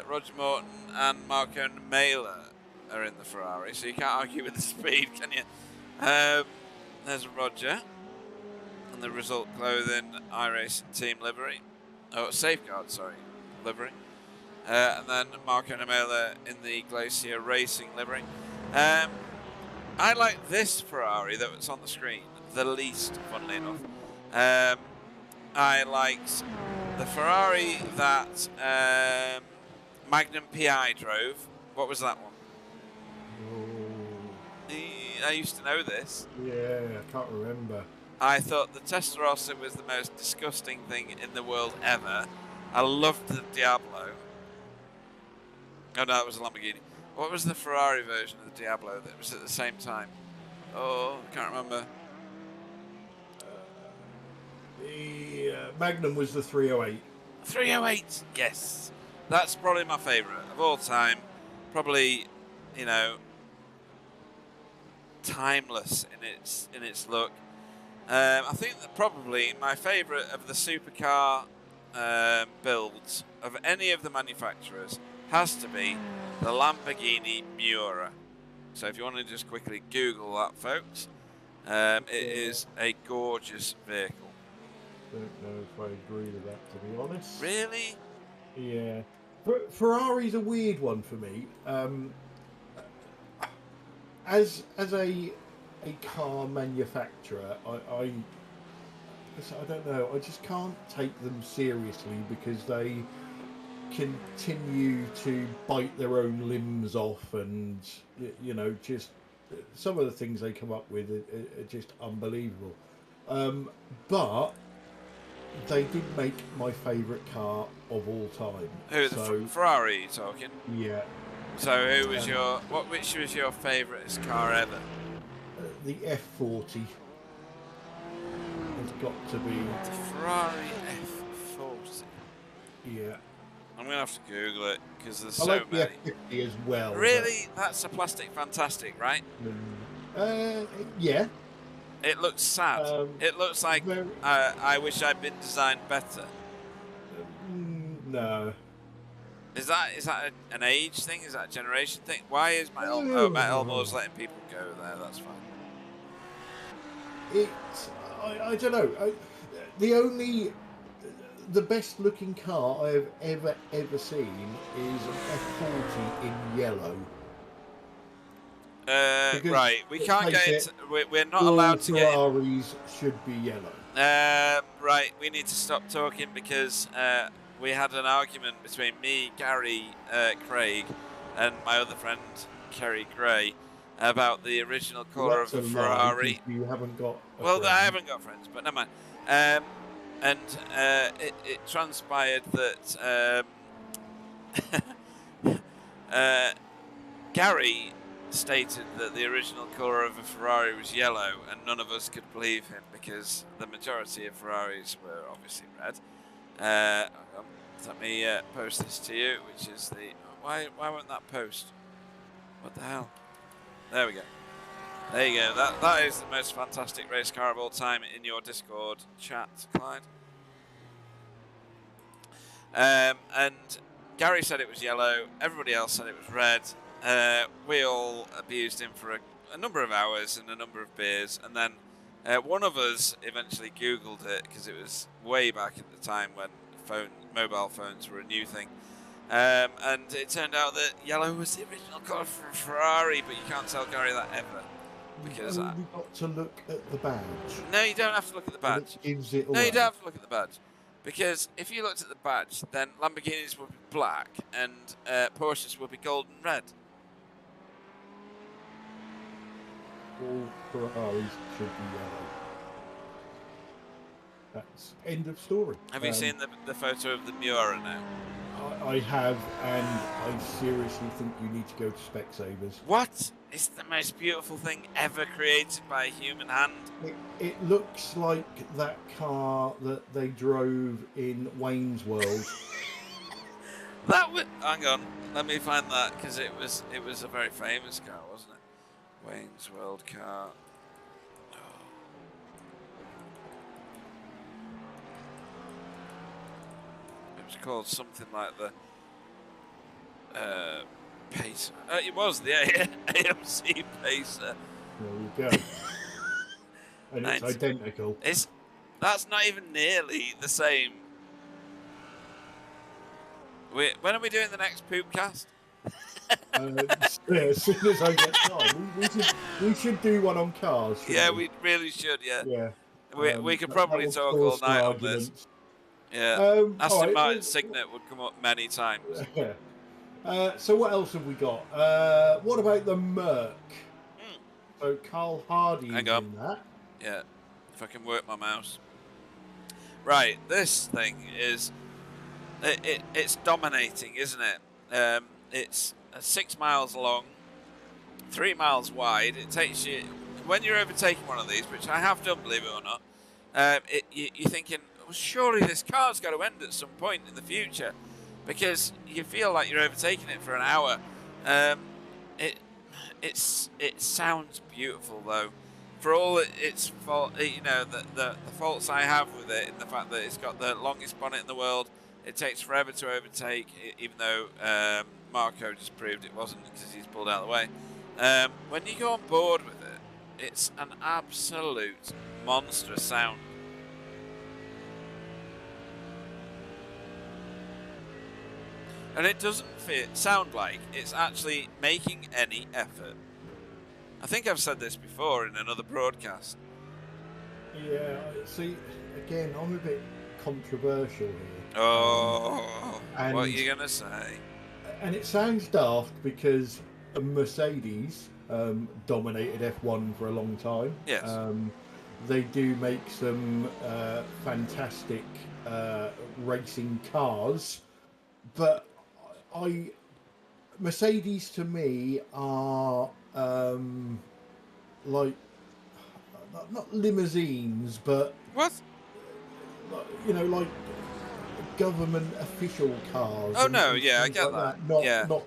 Roger Morton and Marco Mailer are in the Ferrari, so you can't argue with the speed, can you? There's Roger and the Result Clothing iRacing team livery. Oh, Safeguard, sorry, livery. And then Marco Mailer in the Glacier Racing livery. I like this Ferrari that was on the screen the least, funnily enough. I liked the Ferrari that Magnum PI drove. What was that one? I used to know this. Yeah, I can't remember. I thought the Testarossa was the most disgusting thing in the world ever. I loved the Diablo. Oh no, that was a Lamborghini. What was the Ferrari version of the Diablo that was at the same time? Oh, I can't remember. The Magnum was the 308. 308, yes. That's probably my favourite of all time. Probably, you know, timeless in its look. I think that probably my favourite of the supercar builds of any of the manufacturers has to be the Lamborghini Miura. So if you want to just quickly Google that, folks, it is a gorgeous vehicle. Don't know if I agree with that, to be honest. Really? Yeah. Ferrari's a weird one for me. As a car manufacturer, I don't know. I just can't take them seriously because they continue to bite their own limbs off, and you know, just some of the things they come up with are just unbelievable. But they did make my favourite car of all time. Who, the Ferrari you're talking? Yeah. So who was which was your favourite car ever? The F40 has got to be... The Ferrari F40? Yeah. I'm going to have to Google it because there's I so like many. the F50 as well. Really? That's a plastic fantastic, right? Yeah. It looks sad. It looks like I wish I'd been designed better. No. Is that an age thing? Is that a generation thing? Why is my Elmo's letting people go there? That's fine. I don't know. The best looking car I have ever seen is an F40 in yellow. Right, we can't get into. We're not allowed to get. Ferraris should be yellow. Right, we need to stop talking because we had an argument between me, Gary, Craig, and my other friend Kerry Gray about the original colour of a Ferrari. You haven't got. Well, I haven't got friends, but never mind. And it transpired that Gary stated that the original colour of a Ferrari was yellow, and none of us could believe him because the majority of Ferraris were obviously red. Let me post this to you, which is the... Why won't that post? What the hell? There we go. There you go. That is the most fantastic race car of all time in your Discord chat, Clyde. And Gary said it was yellow. Everybody else said it was red. We all abused him for a number of hours and a number of beers, and then one of us eventually Googled it because it was way back at the time when mobile phones were a new thing, and it turned out that yellow was the original colour for a Ferrari, but you can't tell Gary that ever because you've only got to look at the badge. No, you don't have to look at the badge. It gives it away. No, you don't have to look at the badge. Because if you looked at the badge, then Lamborghinis would be black and Porsches would be golden red. All Ferraris should be yellow. That's end of story. Have you seen the photo of the Miura now? I have, and I seriously think you need to go to Specsavers. What? It's the most beautiful thing ever created by a human hand. It looks like that car that they drove in Wayne's World. Hang on, let me find that because it was a very famous car, wasn't it? Wayne's World car. Oh. It was called something like the Pacer. It was the AMC Pacer. There we go. And it's 90. identical. That's not even nearly the same. When are we doing the next Poopcast? As soon as I get time, we should do one on cars. Yeah, we really should. Yeah. Yeah. We could probably that talk will all cause some night on arguments. this. Yeah. All Aston right, Martin's signet would come up many times. Yeah. So what else have we got? What about the Merc? So Carl Hardy is in that. Yeah. If I can work my mouse. Right. This thing is. It's dominating, isn't it? It's 6 miles long, 3 miles wide. It takes you, when you're overtaking one of these, which I have done, believe it or not, you're thinking, well, surely this car's got to end at some point in the future, because you feel like you're overtaking it for an hour. It sounds beautiful though. For all its fault, the faults I have with it, in the fact that it's got the longest bonnet in the world. It takes forever to overtake, even though Marco just proved it wasn't because he's pulled out of the way. When you go on board with it, it's an absolute monstrous sound. And it doesn't sound like it's actually making any effort. I think I've said this before in another broadcast. Yeah, see, again, I'm a bit controversial here. Oh, what are you going to say? And it sounds daft because Mercedes dominated F1 for a long time. Yes. They do make some fantastic racing cars, but Mercedes to me are like not limousines, but what? Like government official cars. Oh no, yeah, I get like that. Not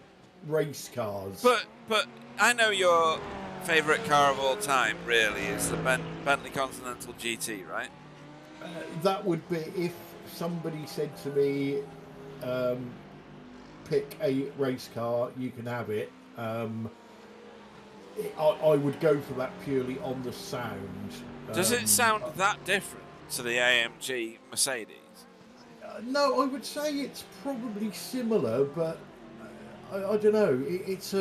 race cars. But I know your favourite car of all time really is the Bentley Continental GT, right? That would be if somebody said to me, pick a race car, you can have it. I would go for that purely on the sound. Does it sound that different to the AMG Mercedes? No, I would say it's probably similar, but I don't know. It's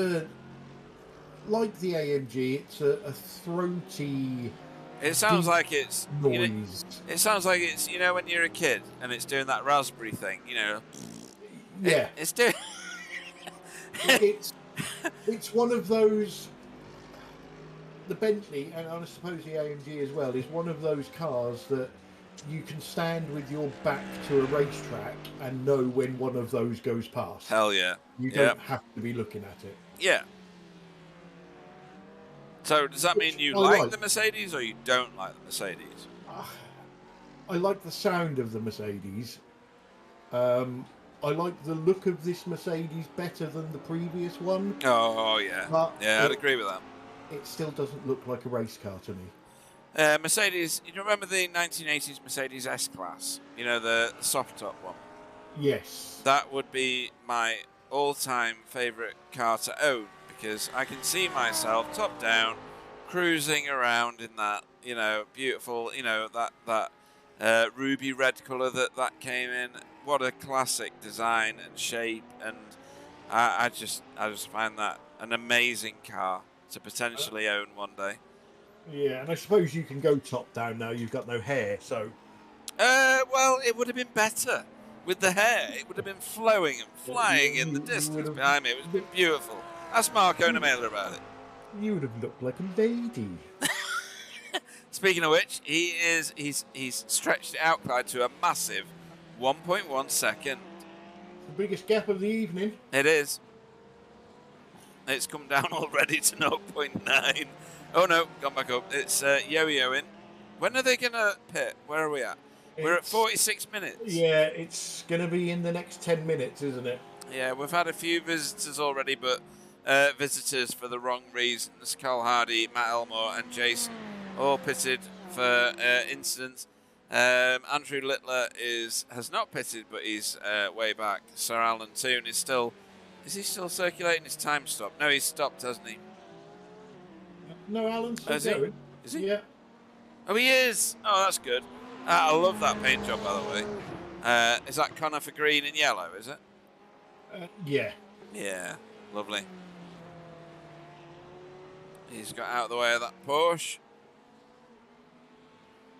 like the AMG. It's a throaty. It sounds like it's noise. It sounds like it's when you're a kid and it's doing that raspberry thing. Yeah, it's doing. It's one of those. The Bentley, and I suppose the AMG as well, is one of those cars that you can stand with your back to a racetrack and know when one of those goes past. Hell yeah. You don't have to be looking at it. Yeah. So does that mean you like the Mercedes or you don't like the Mercedes? I like the sound of the Mercedes. I like the look of this Mercedes better than the previous one. Oh, yeah. I'd agree with that. It still doesn't look like a race car to me. Mercedes, you remember the 1980s Mercedes S-Class? The soft top one? Yes. That would be my all-time favourite car to own because I can see myself top down, cruising around in that, beautiful, that ruby red colour that came in. What a classic design and shape, and I just find that an amazing car to potentially own one day. Yeah, and I suppose you can go top down now. You've got no hair, so. Well, it would have been better with the hair. It would have been flowing and flying in the distance behind me. It would have been beautiful. Ask Marco Mailer about it. You would have looked like a lady. Speaking of which, he's stretched it out, Clyde, to a massive 1.1 second. The biggest gap of the evening. It is. It's come down already to 0.9. Oh no, gone back up. It's yo-yoing. When are they going to pit? Where are we at? We're at 46 minutes. Yeah, it's going to be in the next 10 minutes, isn't it? Yeah, we've had a few visitors already, but visitors for the wrong reasons. Carl Hardy, Matt Elmore and Jason all pitted for incidents. Andrew Littler has not pitted, but he's way back. Sir Alan Toon is still Is he still circulating? His time stopped. No, he's stopped, hasn't he? No, Alan's still Is he? going. Is he? Yeah. Oh, he is. Oh, that's good. I love that paint job, by the way. Is that Connor for green and yellow, is it? Yeah. Yeah, lovely. He's got out of the way of that Porsche.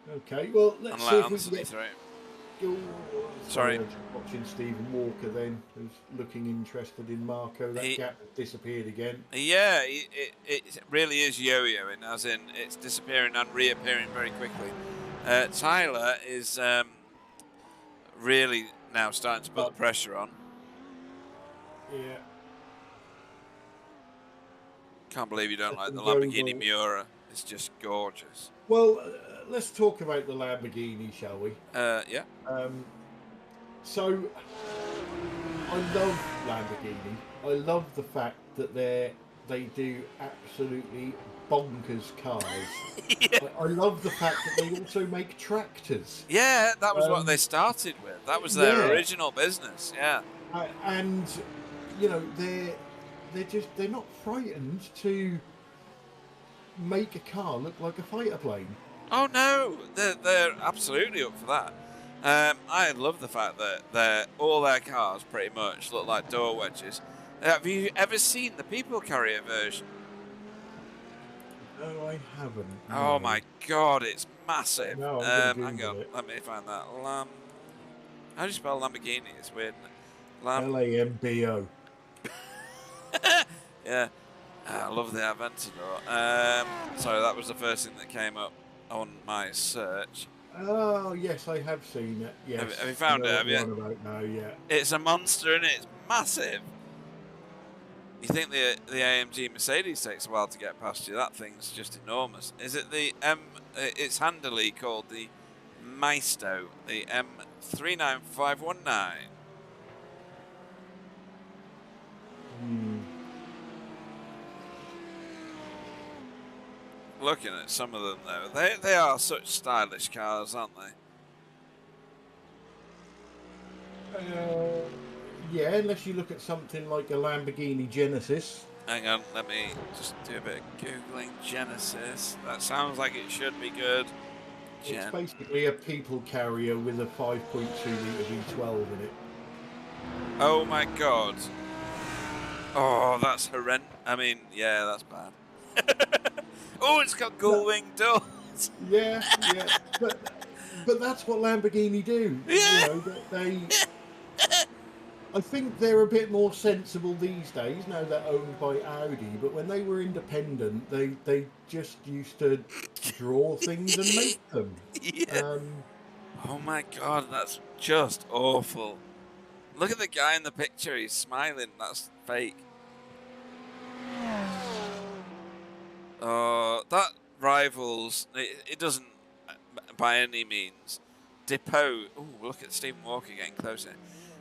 Okay, well, let's And see let if we can Anthony get... through. Oh, Sorry. I'm just watching Stephen Walker then, who's looking interested in Marco. That gap has disappeared again. Yeah, it really is yo-yoing, as in it's disappearing and reappearing very quickly. Tyler is really now starting to put the pressure on. Yeah. Can't believe you don't like the Lamborghini Miura. It's just gorgeous. Well, let's talk about the Lamborghini, shall we? Yeah. So, I love Lamborghini. I love the fact that they do absolutely bonkers cars. Yeah. I love the fact that they also make tractors. Yeah, that was what they started with. That was their original business. Yeah. And you know, they're not frightened to make a car look like a fighter plane. Oh no, they're absolutely up for that. I love the fact that all their cars pretty much look like door wedges. Have you ever seen the people carrier version? No, I haven't. No. Oh my god, it's massive. No, hang on, let me find that. How do you spell Lamborghini? It's weird. Lambo. Yeah, I love the Aventador. Sorry, that was the first thing that came up on my search. Oh yes, I have seen it. Yes. Have you found it? Have you? About now, yeah. It's a monster and it's massive. You think the AMG Mercedes takes a while to get past you? That thing's just enormous. Is it the it's handily called the Maisto, the M39519. Looking at some of them though, they are such stylish cars, aren't they? Yeah, unless you look at something like a Lamborghini Genesis. Hang on, let me just do a bit of Googling. Genesis. That sounds like it should be good. It's basically a people carrier with a 5.2 litre V12 in it. Oh my god. Oh, that's horrendous. I mean, yeah, that's bad. Oh, it's got gull-wing doors. Yeah, yeah. But that's what Lamborghini do. Yeah. You know, they... I think they're a bit more sensible these days, now they're owned by Audi, but when they were independent, they just used to draw things and make them. Yeah. Oh my god, that's just awful. Look at the guy in the picture, he's smiling, that's fake. That rivals, it doesn't by any means depose. Oh, look at Stephen Walker getting closer.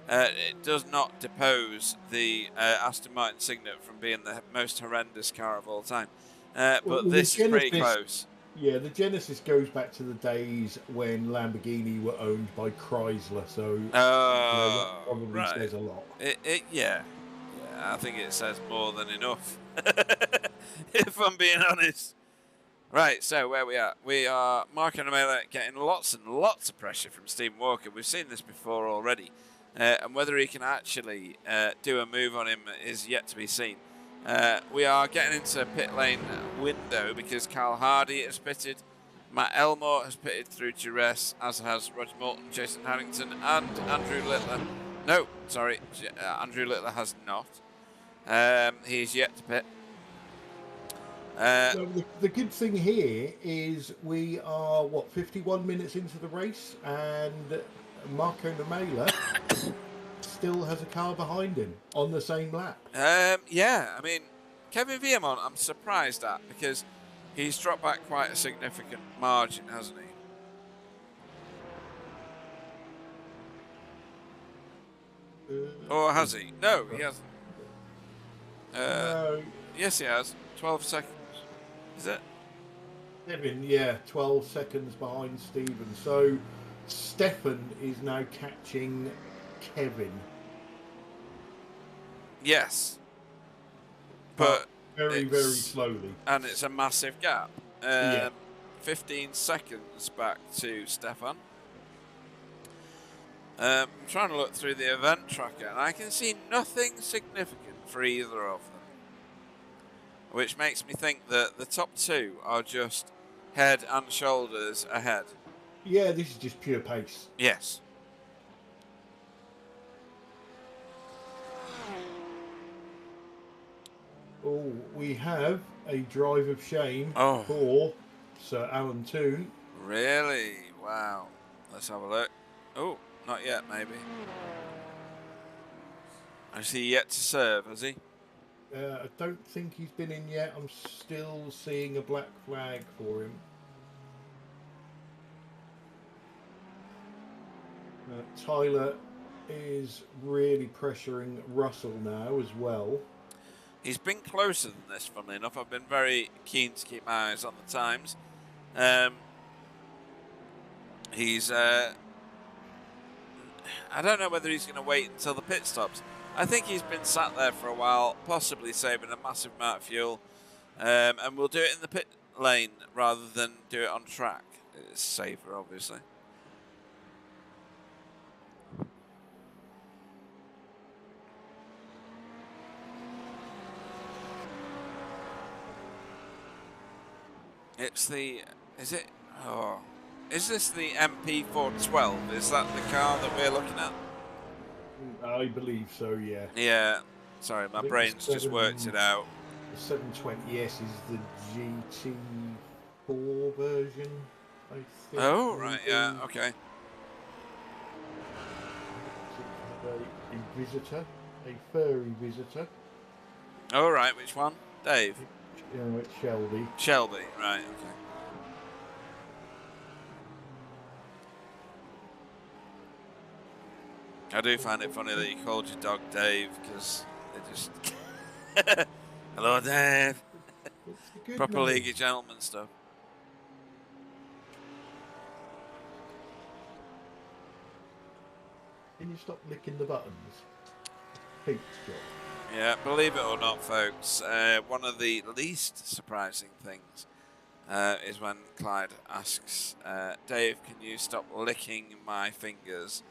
It does not depose the Aston Martin Signet from being the most horrendous car of all time. But this is pretty close. Yeah, the Genesis goes back to the days when Lamborghini were owned by Chrysler, so that probably says a lot. Yeah, I think it says more than enough, if I'm being honest. Right, so where we are? We are Marco Namela getting lots and lots of pressure from Stephen Walker. We've seen this before already. And whether he can actually do a move on him is yet to be seen. We are getting into pit lane window because Carl Hardy has pitted, Matt Elmore has pitted through duress, as has Roger Moulton, Jason Harrington, and Andrew Littler. No, sorry, Andrew Littler has not. He's yet to pit. So the good thing here is we are, 51 minutes into the race, and Marco Namela still has a car behind him on the same lap. Yeah, I mean, Kevin Viamont, I'm surprised at, because he's dropped back quite a significant margin, hasn't he? Or has he? No, he hasn't. No. Yes, he has. 12 seconds. Is it? Kevin, yeah, 12 seconds behind Stephen. So Stefan is now catching Kevin. Yes, but very, very slowly. And it's a massive gap. Yeah. 15 seconds back to Stefan. I'm trying to look through the event tracker, and I can see nothing significant for either of them, which makes me think that the top two are just head and shoulders ahead. Yeah, this is just pure pace. Yes. Oh, we have a drive of shame Oh. for Sir Alan Toon. Really? Wow. Let's have a look. Oh, not yet, maybe. Has he yet to serve, has he? I don't think he's been in yet. I'm still seeing a black flag for him. Tyler is really pressuring Russell now as well. He's been closer than this, funnily enough. I've been very keen to keep my eyes on the times. He's... I don't know whether he's going to wait until the pit stops. I think he's been sat there for a while, possibly saving a massive amount of fuel. And we'll do it in the pit lane rather than do it on track. It's safer, obviously. It's the... Is it... Oh... Is this the MP412? Is that the car that we're looking at? I believe so, yeah. Yeah. Sorry, my brain's just worked it out. The 720S is the GT4 version, I think. Oh, right, yeah, okay. A visitor, a furry visitor. Oh, right, which one? Dave? It's Shelby. Shelby, right, okay. I do find it funny that you called your dog Dave, because they just... Hello, Dave. Proper name. League of Gentlemen stuff. Can you stop licking the buttons? Pete's job. Yeah, believe it or not, folks, one of the least surprising things is when Clyde asks, Dave, can you stop licking my fingers?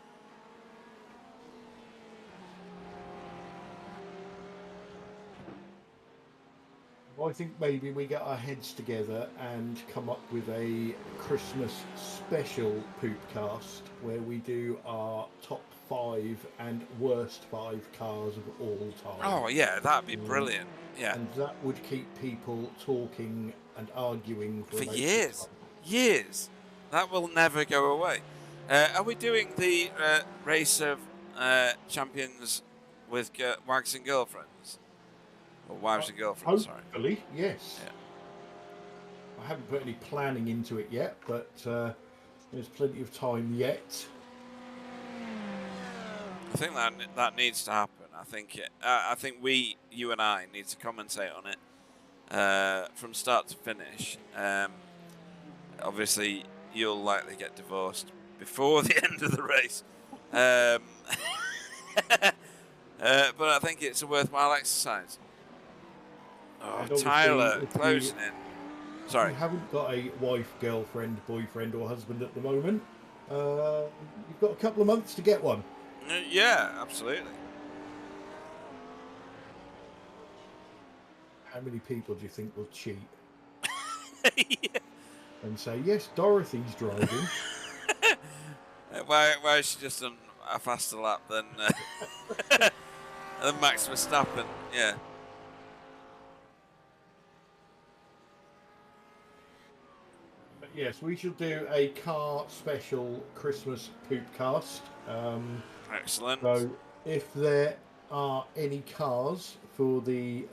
I think maybe we get our heads together and come up with a Christmas special poopcast where we do our top 5 and worst 5 cars of all time. Oh, yeah, that'd be brilliant. Yeah. And that would keep people talking and arguing for years. Years. That will never go away. Are we doing the race of champions with wags and girlfriends? Or wives and girlfriends, sorry. Hopefully, yes. Yeah. I haven't put any planning into it yet, but there's plenty of time yet. I think that needs to happen. I think you and I, need to commentate on it from start to finish. Obviously, you'll likely get divorced before the end of the race, but I think it's a worthwhile exercise. Oh, Tyler, closing in. Sorry. You haven't got a wife, girlfriend, boyfriend, or husband at the moment. You've got a couple of months to get one. Yeah, absolutely. How many people do you think will cheat? Yeah. And say, yes, Dorothy's driving. Why is she just on a faster lap than Max Verstappen? Yeah. But yes, we shall do a car special Christmas poopcast. Excellent. So if there are any cars for the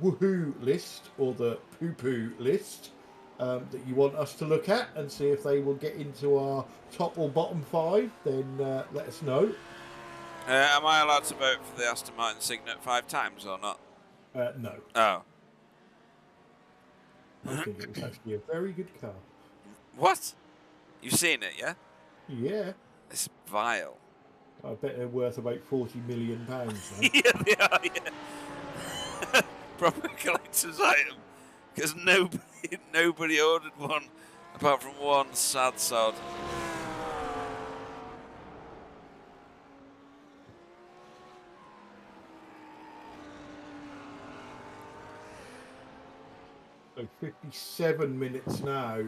woohoo list or the poo-poo list that you want us to look at and see if they will get into our top or bottom 5, then let us know. Am I allowed to vote for the Aston Martin Signet 5 times or not? No. Oh. I think it was actually a very good car. What? You've seen it, yeah? Yeah. It's vile. I bet they're worth about £40 million now. Yeah, they are. Yeah. Proper collector's item, because nobody ordered one apart from one sad sod. So 57 minutes now.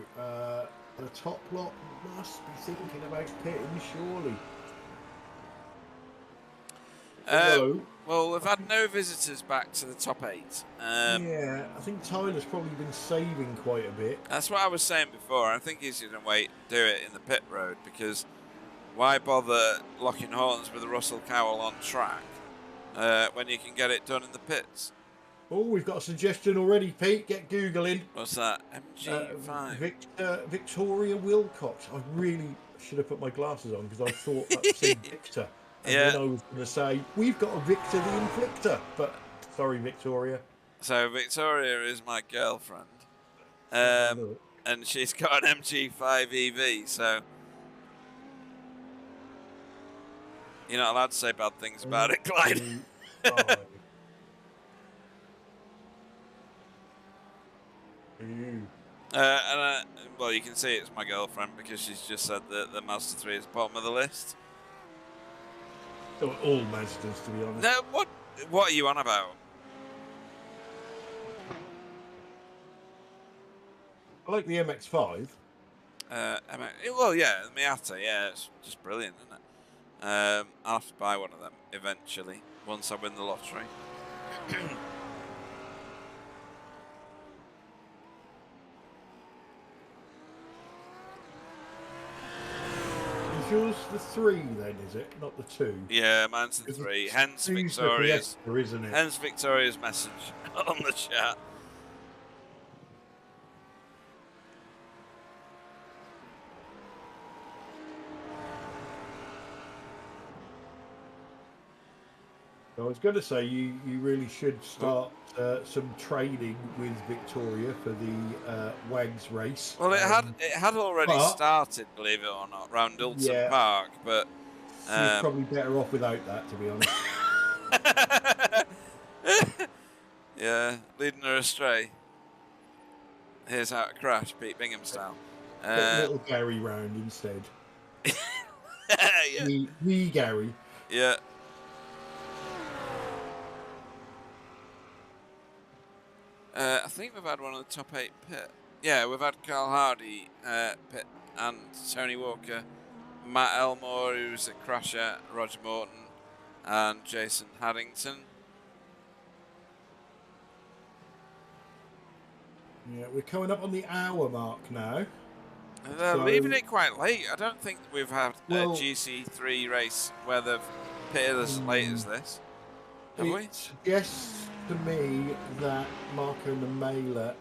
The top lot must be thinking about pitting, surely. Well, we've had no visitors back to the top 8. Yeah, I think Tyler's probably been saving quite a bit. That's what I was saying before. I think he's going to wait and do it in the pit road, because why bother locking horns with a Russell Cowell on track when you can get it done in the pits? Oh, we've got a suggestion already, Pete. Get Googling. What's that? MG5. Victoria Wilcox. I really should have put my glasses on because I thought that said Victor. And then I was going to say, we've got a Victor the Inflictor. But sorry, Victoria. So Victoria is my girlfriend. And she's got an MG5 EV, so you're not allowed to say bad things about it, Clyde. Well, you can see it's my girlfriend because she's just said that the Mazda 3 is bottom of the list. All Mazdas, to be honest. No, what are you on about? I like the MX-5. Well, yeah, the Miata, yeah, it's just brilliant, isn't it? I'll have to buy one of them eventually, once I win the lottery. Is yours the 3 then, is it? Not the 2? Yeah, mine's the 3. Hence Victoria's, isn't it? hence Victoria's message on the chat. I was going to say you really should start some training with Victoria for the WAGS race. Well, it had already started, believe it or not, round Ilton Park, but you're probably better off without that, to be honest. Yeah, leading her astray. Here's how to crash, Pete Bingham style. Put little Gary round instead. Yeah. Wee Gary. Yeah. I think we've had one of the top 8 pit. Yeah, we've had Carl Hardy pit and Tony Walker, Matt Elmore, who's a crasher, Roger Morton, and Jason Haddington. Yeah, we're coming up on the hour mark now. They're leaving it quite late. I don't think we've had a GC3 race where they've pitted as late as this. Have we? Yes. To me, that Marco Lamela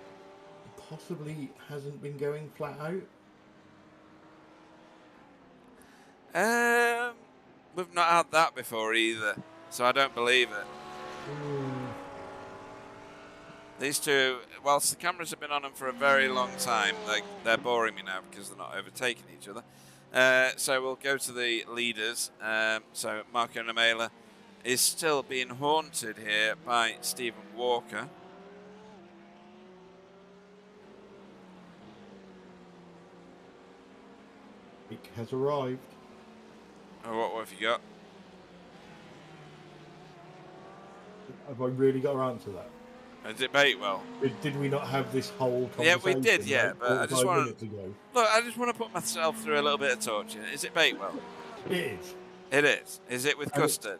possibly hasn't been going flat out. We've not had that before either, so I don't believe it. These two, whilst the cameras have been on them for a very long time, they're boring me now because they're not overtaking each other. So we'll go to the leaders. So Marco Lamela is still being haunted here by Stephen Walker. It has arrived. Oh, what have you got? Have I really got to answer that? A debate, well. Did we not have this whole conversation? Yeah, we did, yeah. But I just want to look. I just want to put myself through a little bit of torture. Is it Bakewell? It is. It is. Is it with custard?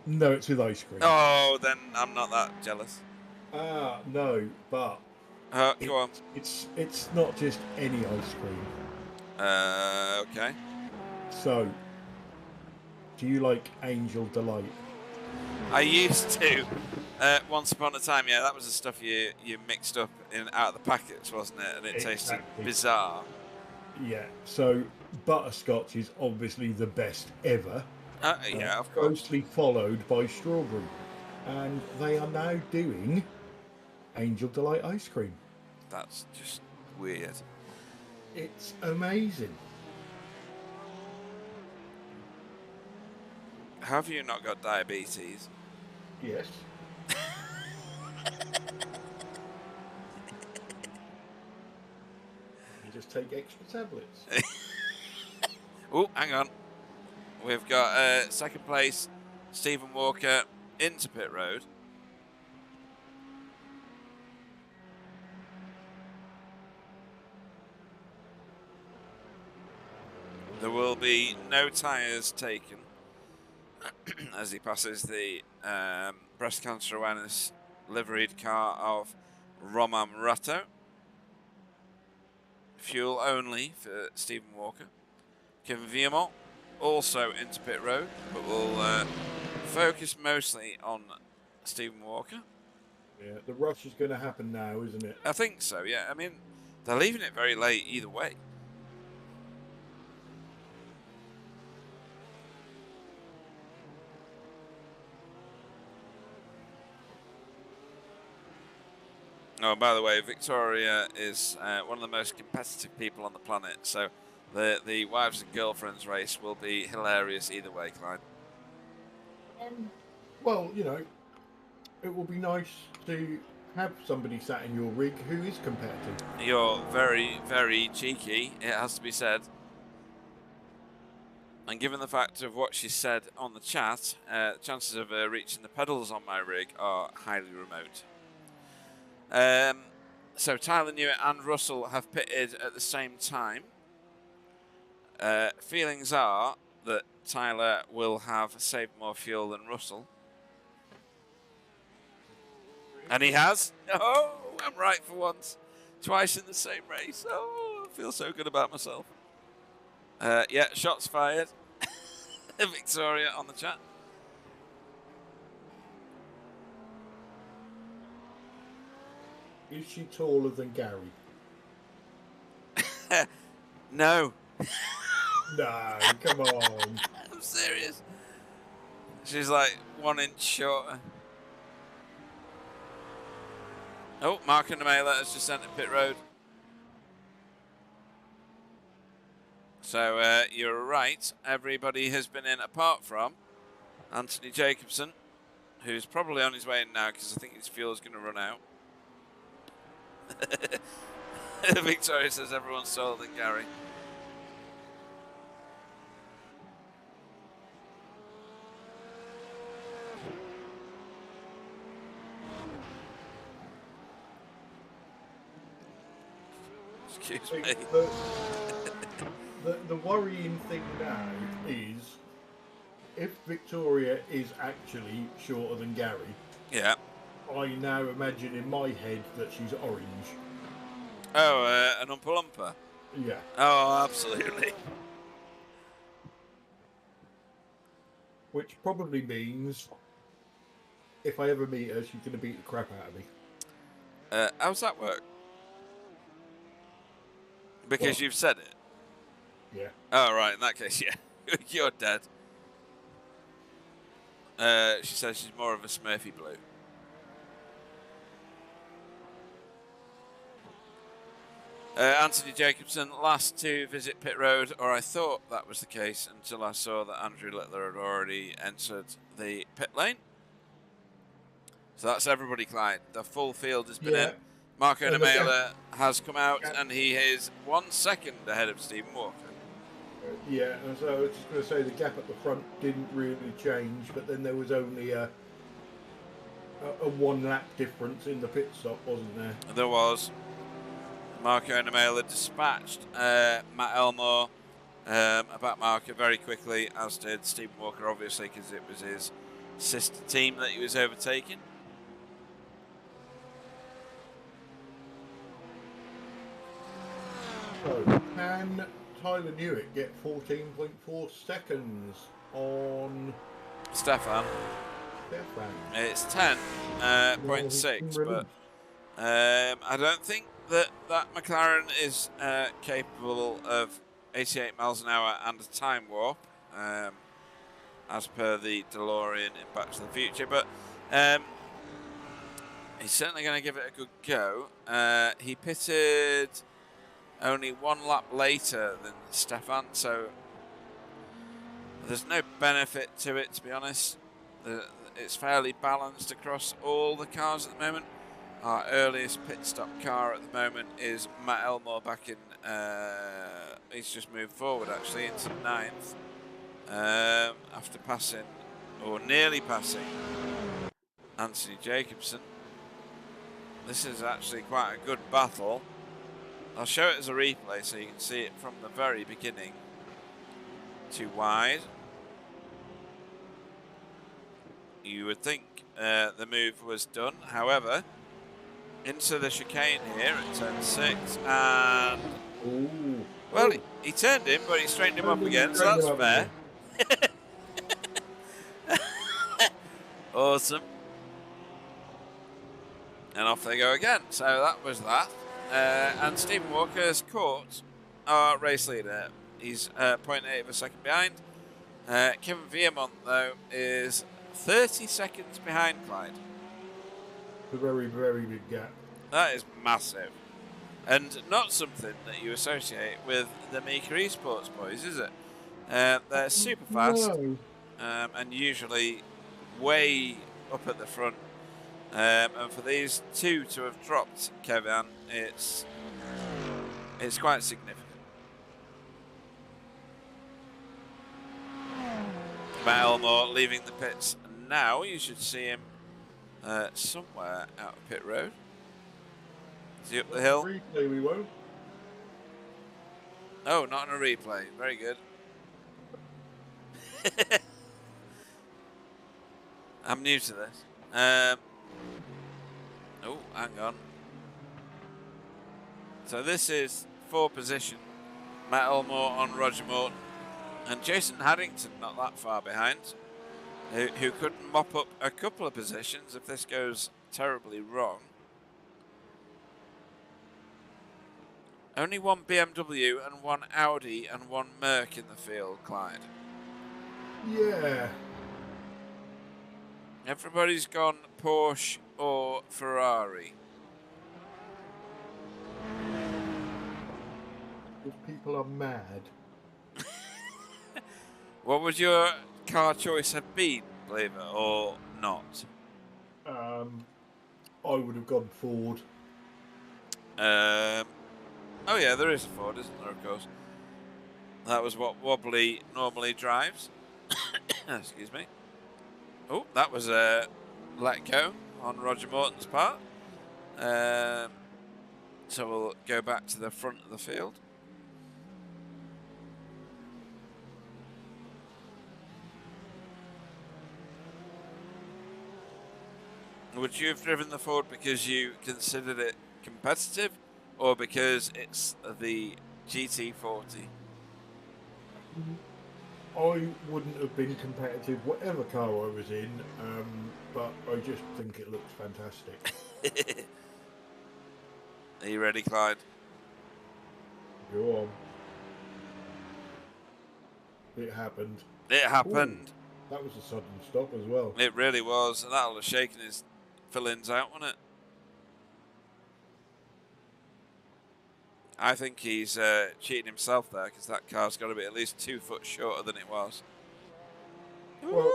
No, it's with ice cream. Oh, then I'm not that jealous. No, but go on. It's not just any ice cream. Okay. So, do you like Angel Delight? I used to. Once upon a time, yeah, that was the stuff you mixed up out of the packets, wasn't it? And it tasted bizarre. Yeah. So butterscotch is obviously the best ever. Yeah, of course. Closely followed by strawberry, and they are now doing Angel Delight ice cream. That's just weird. It's amazing. Have you not got diabetes? Yes. You just take extra tablets. Oh, hang on. We've got second place, Stephen Walker into pit road. There will be no tyres taken as he passes the breast cancer awareness liveried car of Roman Ratto. Fuel only for Stephen Walker. Kevin Viamont also into pit road, but we'll focus mostly on Stephen Walker. Yeah, the rush is going to happen now, isn't it? I think so, yeah. I mean, they're leaving it very late either way. Oh, by the way, Victoria is one of the most competitive people on the planet, so the wives and girlfriends race will be hilarious either way, Clyde. Well, you know, it will be nice to have somebody sat in your rig who is competitive. You're very, very cheeky, it has to be said. And given the fact of what she said on the chat, chances of her reaching the pedals on my rig are highly remote. So Tyler Newitt and Russell have pitted at the same time. Feelings are that Tyler will have saved more fuel than Russell. And he has. Oh, I'm right for once. Twice in the same race. Oh, I feel so good about myself. Yeah, shots fired. Victoria on the chat. Is she taller than Gary? No. No, come on. I'm serious. She's like 1 inch shorter. Oh, Mark and Mailer has just entered pit road. So you're right. Everybody has been in apart from Anthony Jacobson, who's probably on his way in now because I think his fuel is going to run out. Victoria says everyone's taller than Gary. Excuse me. The worrying thing now is if Victoria is actually shorter than Gary. Yeah. I now imagine in my head that she's orange. Oh, an Oompa Loompa? Yeah. Oh, absolutely. Which probably means if I ever meet her, she's going to beat the crap out of me. How's that work? Because you've said it? Yeah. Oh, right. In that case, yeah. You're dead. She says she's more of a Smurfy blue. Anthony Jacobson, last to visit pit road, or I thought that was the case until I saw that Andrew Littler had already entered the pit lane. So that's everybody, Clyde. The full field has been in. Marco Nemela has come out, and he is 1 second ahead of Stephen Walker. Yeah, and so I was just going to say the gap at the front didn't really change, but then there was only a 1 lap difference in the pit stop, wasn't there? There was. Marco Nemela dispatched Matt Elmore about Marco very quickly, as did Stephen Walker, obviously, because it was his sister team that he was overtaking. So, can Tyler Newitt get 14.4 seconds on Stefan? It's 10.6, but I don't think that McLaren is capable of 88 miles an hour and a time warp, as per the DeLorean in Back to the Future, but he's certainly going to give it a good go. He pitted only 1 lap later than Stefan, so There's no benefit to it, to be honest. It's fairly balanced across all the cars at the moment. Our earliest pit stop car at the moment is Matt Elmore back in, he's just moved forward actually into 9th, after passing, or nearly passing, Anthony Jacobson. This is actually quite a good battle. I'll show it as a replay so you can see it from the very beginning. Too wide. You would think the move was done, however, into the chicane here at turn 6, and Ooh. well, he turned him, but he straightened him up again, so that's fair. Awesome. And off they go again. So that was that. And Stephen Walker's caught our race leader. He's 0.8 of a second behind. Kevin Viamont, though, is 30 seconds behind Clyde. A very, very big gap. That is massive. And not something that you associate with the Mika Esports boys, is it? They're super fast, No. and usually way up at the front. And for these two to have dropped Kevin, it's quite significant. Matt Elmore leaving the pits now. You should see him somewhere out of pit road. Is he up the hill? Replay we won't. Oh, not on a replay. Very good. I'm new to this. Oh, hang on. So this is 4 position. Matt Elmore on Roger Morton. And Jason Haddington not that far behind. Who could mop up a couple of positions if this goes terribly wrong. Only one BMW and one Audi and one Merc in the field, Clyde. Yeah. Everybody's gone Porsche or Ferrari. If people are mad. What would your car choice have been, believe it or not? I would have gone Ford. Oh yeah, there is a Ford, isn't there, of course. That was what Wobbly normally drives. Excuse me. Oh, that was a let go on Roger Morton's part. So we'll go back to the front of the field. Would you have driven the Ford because you considered it competitive, or because it's the GT40? I wouldn't have been competitive whatever car I was in, but I just think it looks fantastic. Are you ready, Clyde? Go on. It happened. It happened. Ooh, that was a sudden stop as well. It really was, and that'll have shaken his fill-ins out, won't it? I think he's cheating himself there, because that car's got to be at least 2 foot shorter than it was. Well,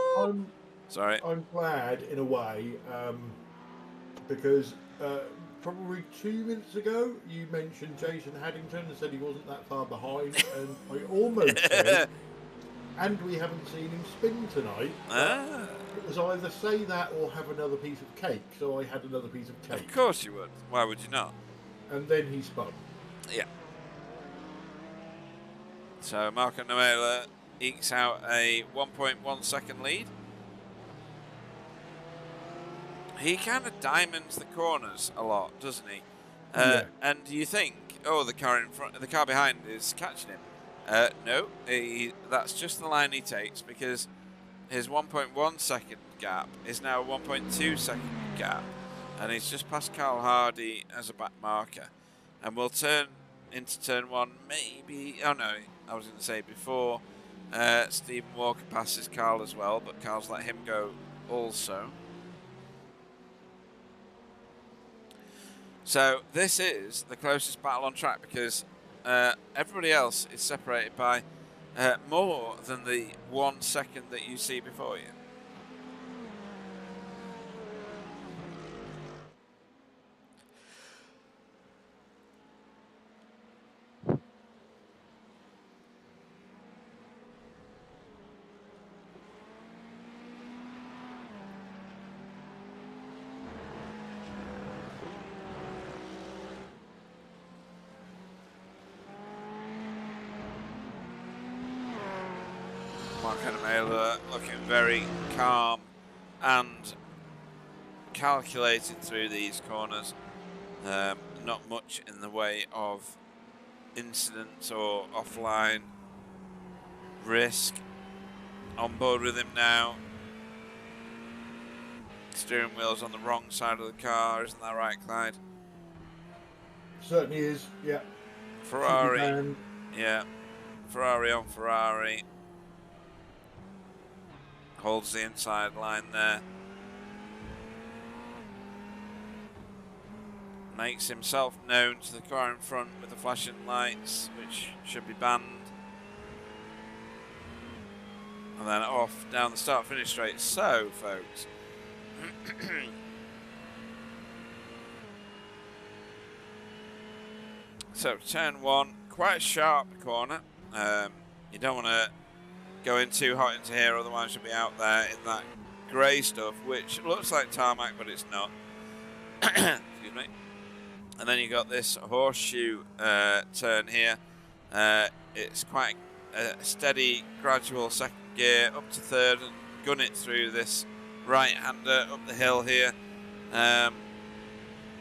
I'm glad in a way, because probably 2 minutes ago you mentioned Jason Haddington and said he wasn't that far behind, and I almost said, and we haven't seen him spin tonight. It was either say that or have another piece of cake, so I had another piece of cake. Of course you would. Why would you not? And then he spun. Yeah. So Marco Noela ekes out a 1.1 second lead. He kind of diamonds the corners a lot, doesn't he? Yeah. And you think, oh, the car in front, the car behind is catching him. No, that's just the line he takes, because his 1.1 second gap is now a 1.2 second gap, and he's just past Carl Hardy as a back marker, and we'll turn into turn 1 maybe. Oh no, I was going to say before Stephen Walker passes Carl as well, but Carl's let him go also. So this is the closest battle on track, because everybody else is separated by more than the 1 second that you see before you. Looking very calm and calculated through these corners. Not much in the way of incidents or offline risk. On board with him now. Steering wheel's on the wrong side of the car, isn't that right, Clyde? Certainly is, yeah. Ferrari, yeah. Ferrari on Ferrari. Holds the inside line there. Makes himself known to the car in front with the flashing lights, which should be banned. And then off down the start-finish straight. So, folks. So, turn 1, quite a sharp corner. You don't want to go in too hot into here, otherwise you'll be out there in that grey stuff, which looks like tarmac, but it's not. Excuse me. And then you got this horseshoe turn here. It's quite a steady, gradual second gear up to third and gun it through this right-hander up the hill here.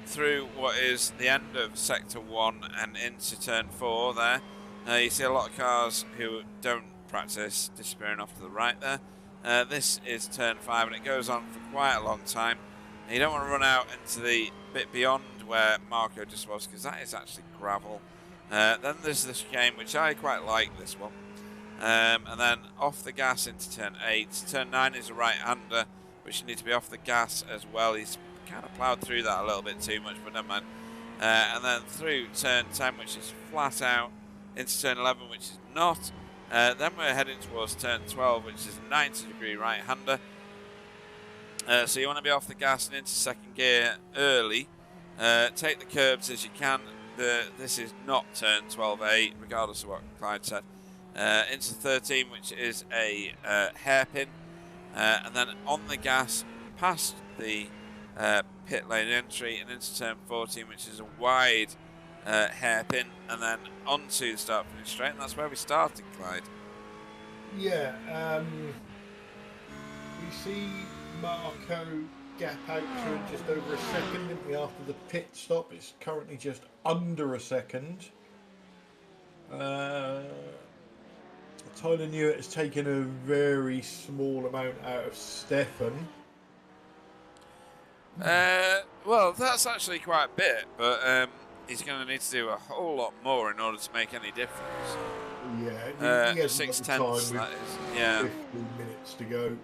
Through what is the end of sector 1 and into turn 4 there. You see a lot of cars who don't practice disappearing off to the right there. This is turn 5 and it goes on for quite a long time. And you don't want to run out into the bit beyond where Marco just was, because that is actually gravel. Then there's the chicane, which I quite like this one. And then off the gas into turn 8. Turn 9 is a right-hander, which you need to be off the gas as well. He's kind of ploughed through that a little bit too much, but never mind. And then through turn 10, which is flat out, into turn 11, which is not. Then we're heading towards turn 12, which is a 90-degree right-hander. So you want to be off the gas and into second gear early. Take the curbs as you can. This is not turn 12A, regardless of what Clyde said. Into 13, which is a hairpin. And then on the gas, past the pit lane entry, and into turn 14, which is a wide hairpin, and then onto the start finish straight. And that's where we started, Clyde. Yeah, we see Marco gap out to just over a second, didn't we, after the pit stop? It's currently just under a second. Tyler Newitt has taken a very small amount out of Stefan. Well, that's actually quite a bit, but he's going to need to do a whole lot more in order to make any difference. Yeah, he has 6 time tenths, with that is. Yeah. 15 minutes to go.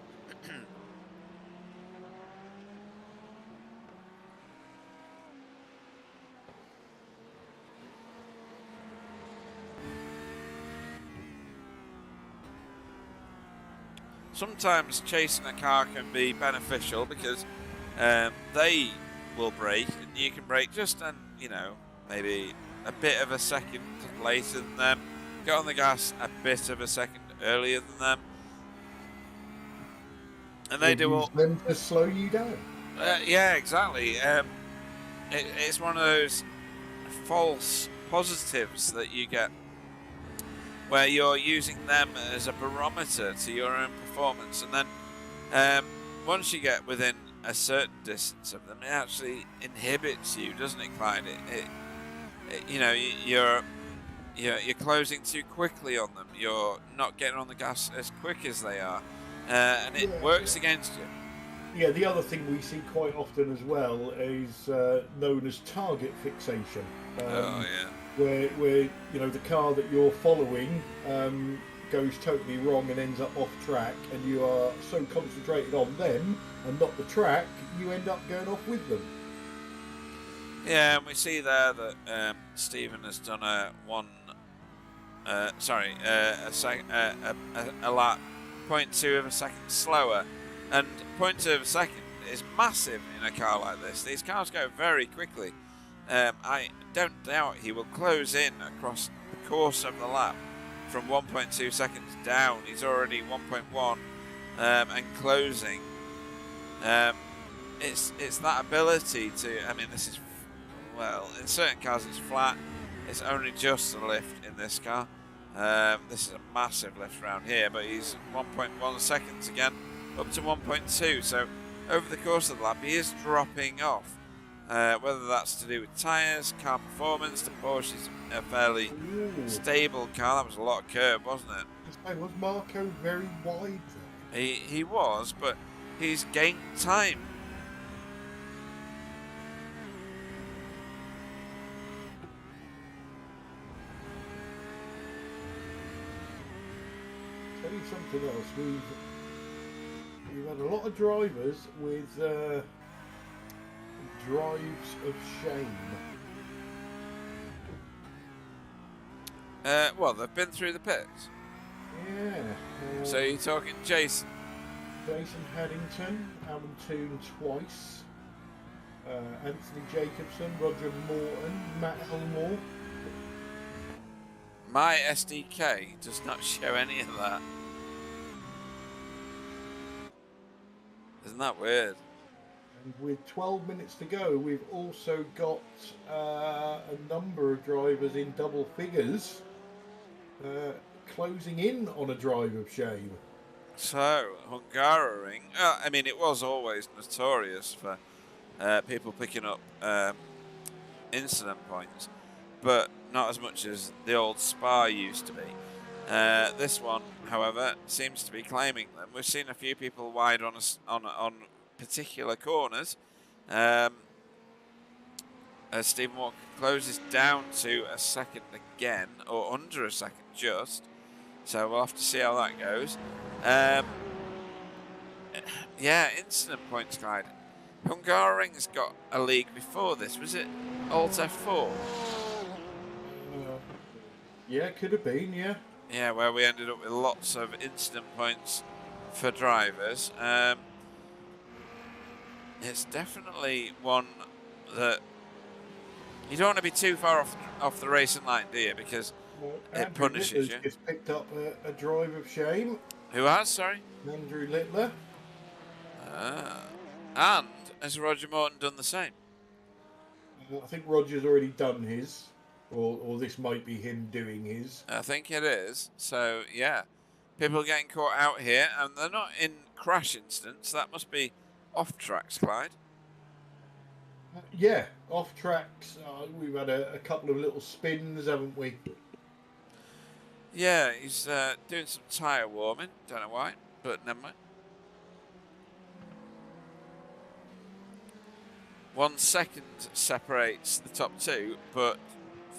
Sometimes chasing a car can be beneficial because they will brake and you can brake just maybe a bit of a second later than them. Get on the gas a bit of a second earlier than them, and they do all them to slow you down. Yeah, exactly. It's one of those false positives that you get, where you're using them as a barometer to your own performance, and then once you get within a certain distance of them, it actually inhibits you, doesn't it, Clyde? You're closing too quickly on them. You're not getting on the gas as quick as they are, and it works against you. Yeah, the other thing we see quite often as well is known as target fixation. Where the car that you're following goes totally wrong and ends up off track, and you are so concentrated on them and not the track, you end up going off with them. Yeah, and we see there that Stephen has done a sorry, a lap, 0.2 of a second slower, and 0.2 of a second is massive in a car like this. These cars go very quickly. I don't doubt he will close in across the course of the lap from 1.2 seconds down. He's already 1.1 and closing. It's that ability to. I mean, this is, well, in certain cars it's flat. It's only just a lift in this car. This is a massive lift around here, but he's 1.1 seconds again, up to 1.2. So over the course of the lap, he is dropping off. Whether that's to do with tyres, car performance, the Porsche is a fairly stable car. That was a lot of curb, wasn't it? Was Marco very wide there? He was, but he's gained time. Tell you something else. We've had a lot of drivers with drives of shame. Well, they've been through the pits. Yeah. So you're talking Jason. Jason Haddington, Alan Toon twice, Anthony Jacobson, Roger Morton, Matt Elmore. My SDK does not show any of that. Isn't that weird? And with 12 minutes to go, we've also got a number of drivers in double figures closing in on a drive of shame. So, Hungaroring, I mean, it was always notorious for people picking up incident points, but not as much as the old Spa used to be. This one, however, seems to be claiming them. We've seen a few people wide on particular corners. As Stephen Walker closes down to a second again, or under a second just. So we'll have to see how that goes. Yeah, incident points, Clyde. Hungaroring's got a league before this. Was it Alt F4? Yeah, could have been, yeah. Yeah, where we ended up with lots of incident points for drivers. It's definitely one that you don't want to be too far off the racing line, do you? Because it punishes you. Just picked up a drive of shame. Who has? Sorry? Andrew Littler. And has Roger Morton done the same? I think Roger's already done his, or this might be him doing his. I think it is. So, yeah. People are getting caught out here, and they're not in crash incidents. That must be off tracks, Clyde. Yeah, off tracks. We've had a couple of little spins, haven't we? Yeah, he's doing some tyre warming. Don't know why, but never mind. 1 second separates the top two, but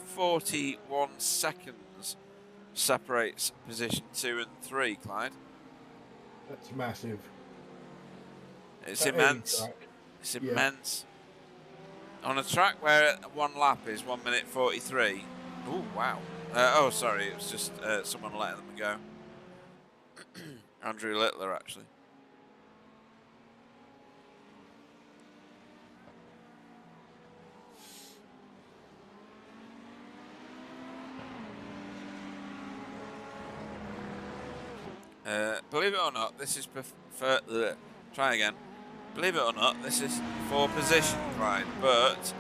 41 seconds separates position 2 and 3, Clyde. That's massive. It's immense. It's immense. On a track where one lap is 1 minute 43. Oh, wow. Oh, sorry, it was just someone letting them go. Andrew Littler, actually. Believe it or not, this is try again. Believe it or not, this is for position, Clyde, but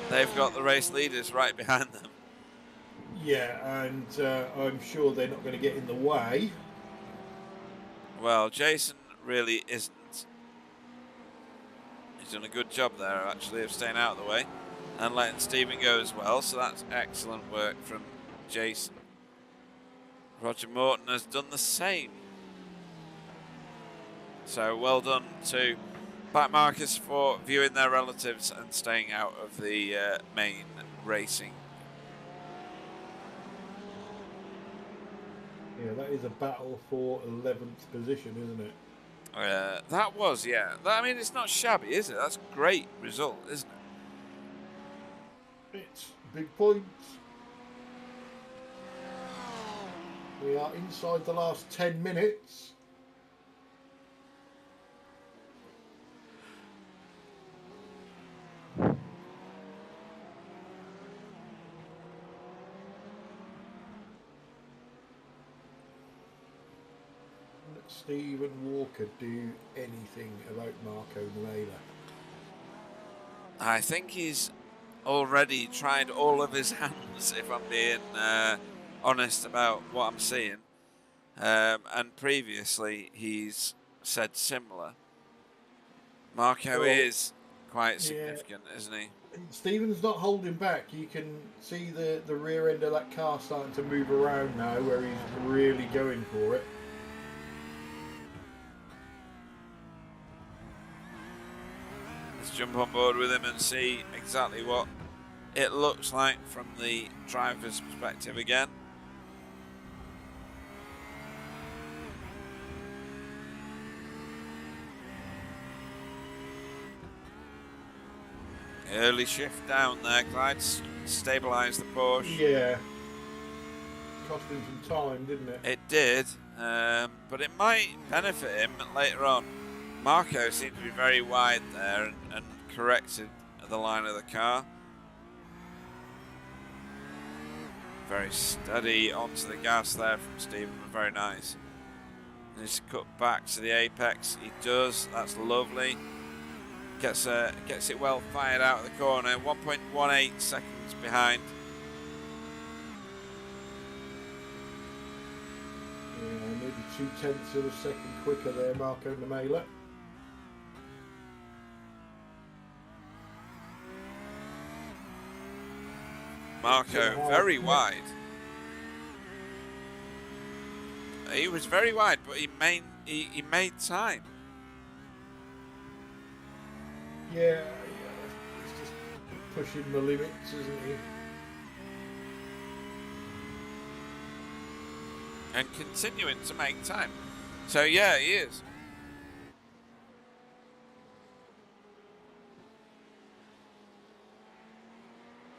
they've got the race leaders right behind them. Yeah, and I'm sure they're not going to get in the way. Well, Jason really isn't. He's done a good job there, actually, of staying out of the way and letting Stephen go as well, so that's excellent work from Jason. Roger Morton has done the same. So well done to back markers for viewing their relatives and staying out of the main racing. Yeah, that is a battle for 11th position, isn't it? That was, yeah. I mean, it's not shabby, is it? That's a great result, isn't it? It's big points. We are inside the last 10 minutes. Let Stephen Walker do anything about Marco Namela? I think he's already tried all of his hands, if I'm being honest about what I'm seeing. And previously he's said similar. Marco is quite significant, isn't he? Stephen's not holding back. You can see the rear end of that car starting to move around now, where he's really going for it. Let's jump on board with him and see exactly what it looks like from the driver's perspective again. Early shift down there, Clyde. Stabilise the Porsche. Yeah. Cost him some time, didn't it? It did, but it might benefit him later on. Marco seemed to be very wide there and corrected the line of the car. Very steady onto the gas there from Stephen, very nice. He's cut back to the apex. He does, that's lovely. Gets it well fired out of the corner. 1.18 seconds behind. Yeah, maybe 0.2 of a second quicker there, Marco Namela. Marco very wide. He was very wide, but he made time. Yeah, he's just pushing the limits, isn't he? And continuing to make time. So yeah, he is.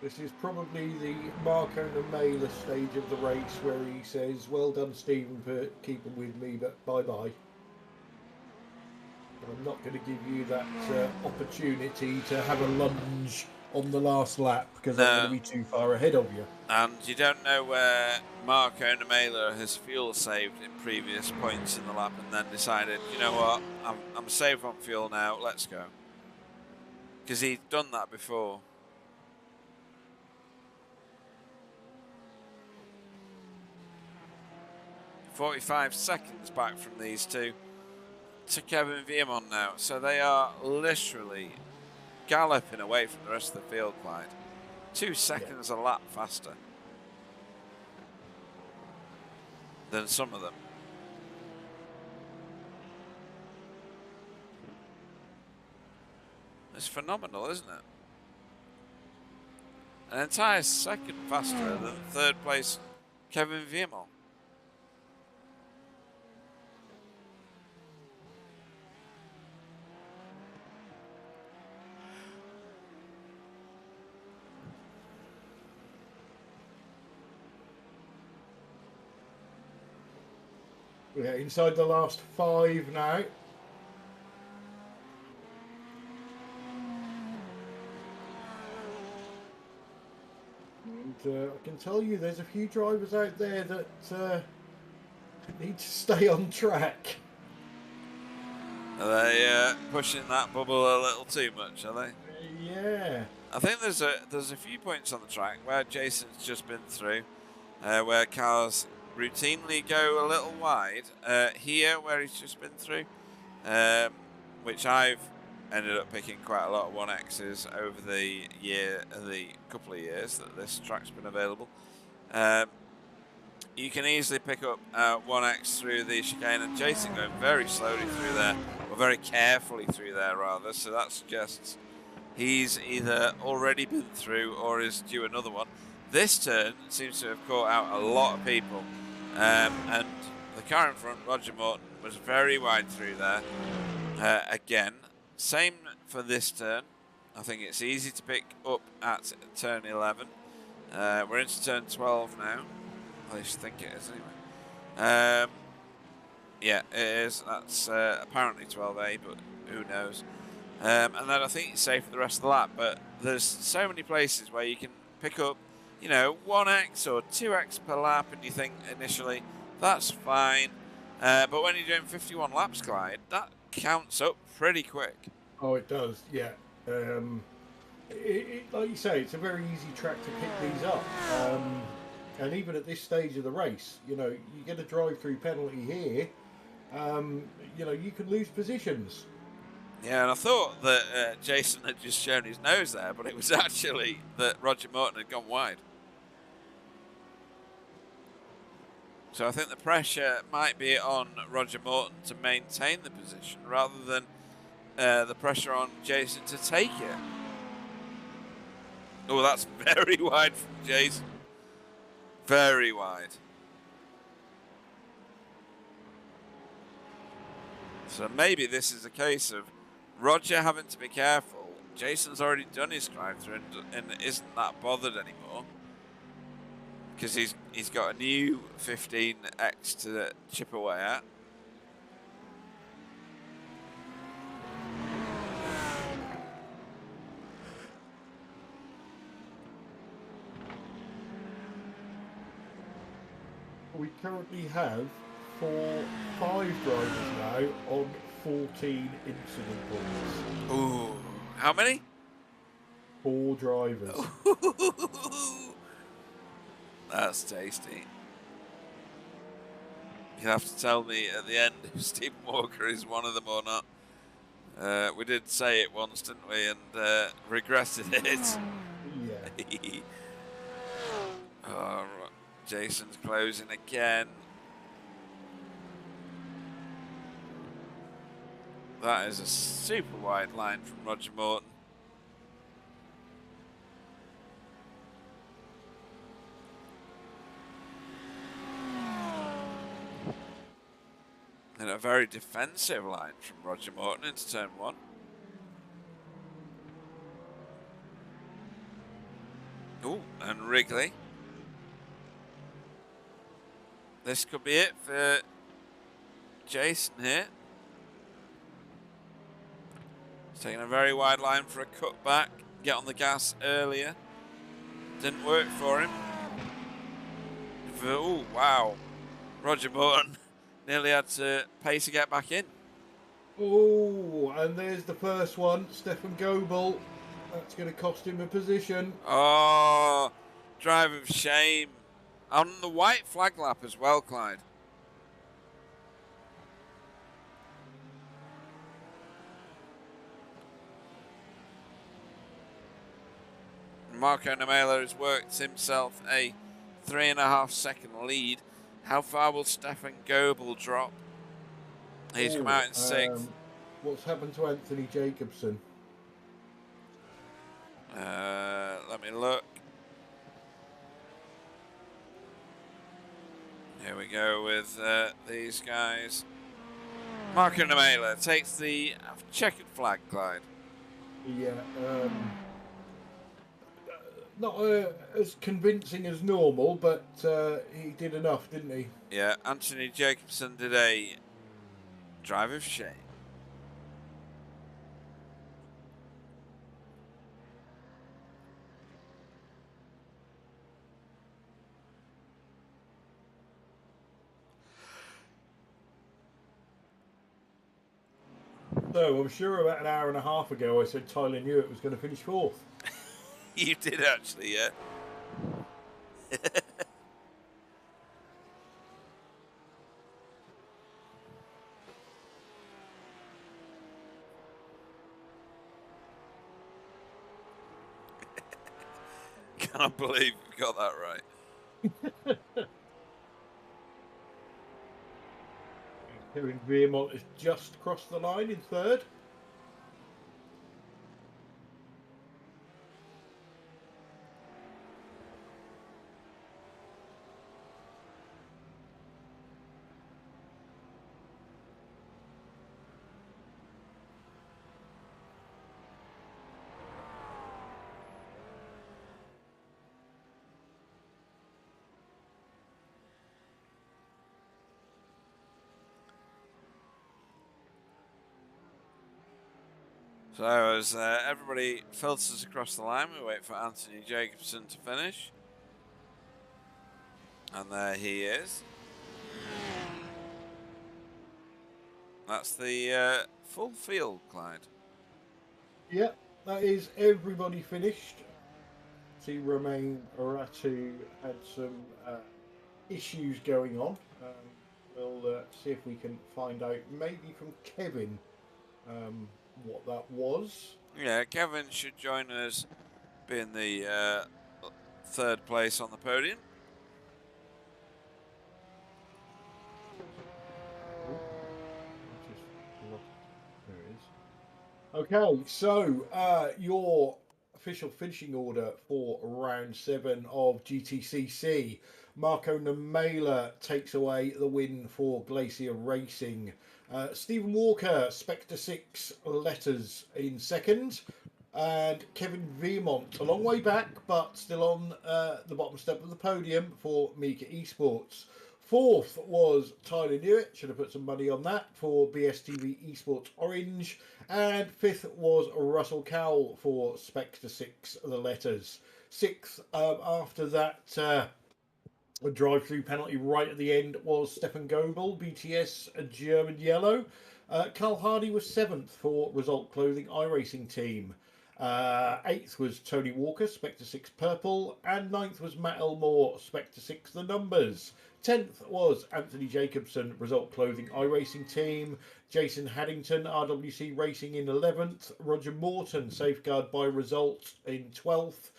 This is probably the Marco Namela stage of the race where he says, "Well done, Stephen, for keeping with me, but bye-bye. I'm not going to give you that opportunity to have a lunge on the last lap because I'm going to be too far ahead of you." And you don't know where Marco Namela has fuel saved in previous points in the lap and then decided, you know what, I'm safe on fuel now, let's go. Because he'd done that before. "45 seconds back from these two to Kevin Viemon now. So they are literally galloping away from the rest of the field, Clyde. 2 seconds a lap faster than some of them. It's phenomenal, isn't it? An entire second faster than third place Kevin Viemon. Yeah, inside the last 5 now. And I can tell you there's a few drivers out there that need to stay on track. Are they pushing that bubble a little too much, are they? Yeah. I think there's a few points on the track where Jason's just been through, where cars routinely go a little wide. Here, where he's just been through, which I've ended up picking quite a lot of 1Xs over the couple of years that this track's been available. You can easily pick up 1X through the chicane, and Jason going very slowly through there, or very carefully through there rather, so that suggests he's either already been through or is due another one. This turn seems to have caught out a lot of people, and the car in front, Roger Morton, was very wide through there. Again, same for this turn. I think it's easy to pick up at turn 11. We're into turn 12 now. I just think it is anyway. Yeah, it is. That's apparently 12A, but who knows? And then I think it's safe for the rest of the lap. But there's so many places where you can pick up, 1x or 2x per lap, and you think initially that's fine. But when you're doing 51 laps, Clyde, that counts up pretty quick. Oh, it does, yeah. Like you say, it's a very easy track to pick these up. And even at this stage of the race, you get a drive-through penalty here. You could lose positions. Yeah, and I thought that Jason had just shown his nose there, but it was actually that Roger Morton had gone wide. So I think the pressure might be on Roger Morton to maintain the position rather than the pressure on Jason to take it. Oh, that's very wide from Jason. Very wide. So maybe this is a case of Roger having to be careful. Jason's already done his drive-through and isn't that bothered anymore. Because he's got a new 15X to chip away at. We currently have 5 drivers now on 14 incident points. Ooh, how many? 4 drivers. That's tasty. You'll have to tell me at the end if Stephen Walker is one of them or not. We did say it once, didn't we? And regretted it. Yeah. Oh, Jason's closing again. That is a super wide line from Roger Morton. And a very defensive line from Roger Morton into turn 1. Oh, and Wrigley. This could be it for Jason here. He's taking a very wide line for a cutback. Get on the gas earlier. Didn't work for him. Oh, wow. Roger Morton nearly had to pay to get back in. Oh, and there's the first one. Stefan Goebel. That's going to cost him a position. Oh, drive of shame. On the white flag lap as well, Clyde. Marco Namela has worked himself a 3.5 second lead. How far will Stefan Goebel drop? He's come out in 6th. What's happened to Anthony Jacobson? Let me look. Here we go with these guys. Marco Namela takes the checkered flag, Clyde. Yeah, not as convincing as normal, but he did enough, didn't he? Yeah, Anthony Jacobson did a drive of shame. So I'm sure about an hour and a half ago I said Tyler Newitt was going to finish 4th. You did actually, yeah. Can't believe you got that right. Kevin Veermont has just crossed the line in 3rd. So as everybody filters across the line, we wait for Anthony Jacobson to finish. And there he is. That's the full field, Clyde. Yeah, that is everybody finished. See, Romain Aratu had some issues going on. We'll see if we can find out, maybe from Kevin, what that was. Yeah, Kevin should join us, being the third place on the podium. Oh, just lost. There it is. Okay, so your official finishing order for round 7 of GTCC. Marco Namela takes away the win for Glacier Racing. Stephen Walker, Spectre 6 letters in second. And Kevin Vermont, a long way back, but still on the bottom step of the podium for Mika Esports. Fourth was Tyler Newitt, should have put some money on that, for BSTV Esports Orange. And fifth was Russell Cowell for Spectre 6, the letters. Sixth, after that a drive-through penalty right at the end, was Stefan Goebel, BTS German Yellow. Carl Hardy was seventh for Result Clothing iRacing Team. Eighth was Tony Walker, Spectre 6 Purple. And ninth was Matt Elmore, Spectre 6 The Numbers. 10th was Anthony Jacobson, Result Clothing iRacing Team. Jason Haddington, RWC Racing in 11th. Roger Morton, Safeguard by Result in 12th.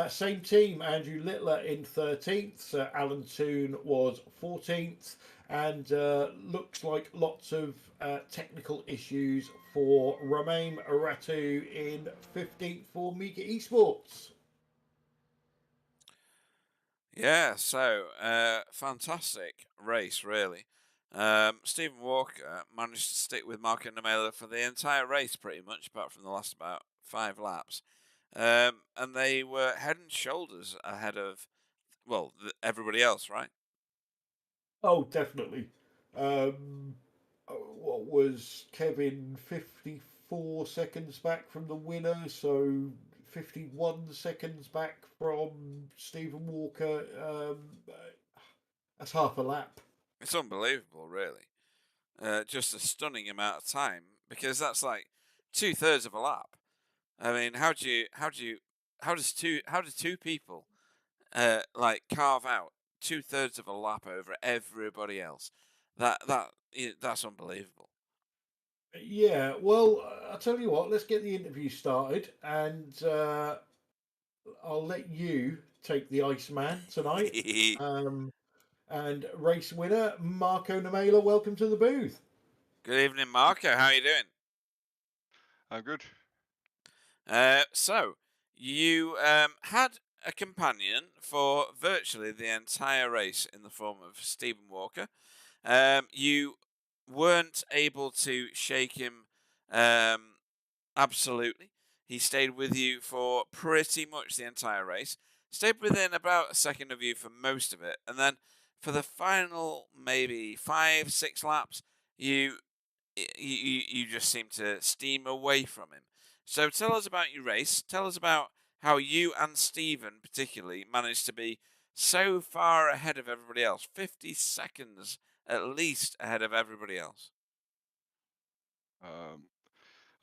Same team, Andrew Littler in 13th. Sir Alan Toon was 14th. And looks like lots of technical issues for Romain Aratu in 15th for Mika Esports. Yeah, so fantastic race, really. Stephen Walker managed to stick with Marco Namela for the entire race, pretty much, apart from the last about 5 laps. And they were head and shoulders ahead of, well, everybody else, right? Oh, definitely. What was Kevin 54 seconds back from the winner? So 51 seconds back from Stephen Walker. That's half a lap. It's unbelievable, really. Just a stunning amount of time, because that's like 2/3 of a lap. I mean, how do two people like carve out 2/3 of a lap over everybody else? That's unbelievable. Yeah, well, I'll tell you what, let's get the interview started, and I'll let you take the Iceman tonight. Um, and race winner, Marco Namela, welcome to the booth. Good evening, Marco. How are you doing? I'm good. So you had a companion for virtually the entire race in the form of Stephen Walker. You weren't able to shake him absolutely. He stayed with you for pretty much the entire race. Stayed within about a second of you for most of it, and then for the final maybe 5, 6 laps, you you just seem to steam away from him. So tell us about your race. Tell us about how you and Stephen particularly managed to be so far ahead of everybody else. 50 seconds at least ahead of everybody else. Um,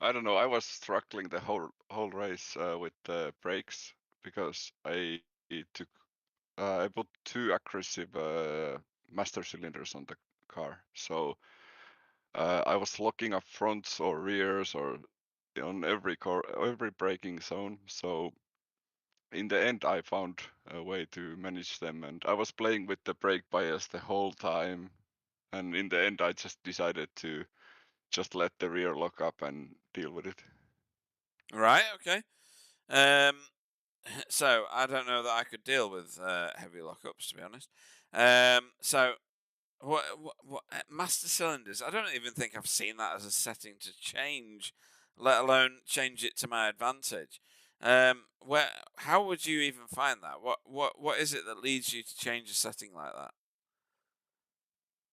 I don't know. I was struggling the whole race with the brakes because took I put too aggressive master cylinders on the car. So I was locking up fronts or rears or on every braking zone. So in the end, I found a way to manage them, and I was playing with the brake bias the whole time. And in the end, I just decided to just let the rear lock up and deal with it. Right, okay. Um, so I don't know that I could deal with heavy lockups, to be honest. So what master cylinders? I don't even think I've seen that as a setting to change, let alone change it to my advantage. Where how would you even find that? What is it that leads you to change a setting like that?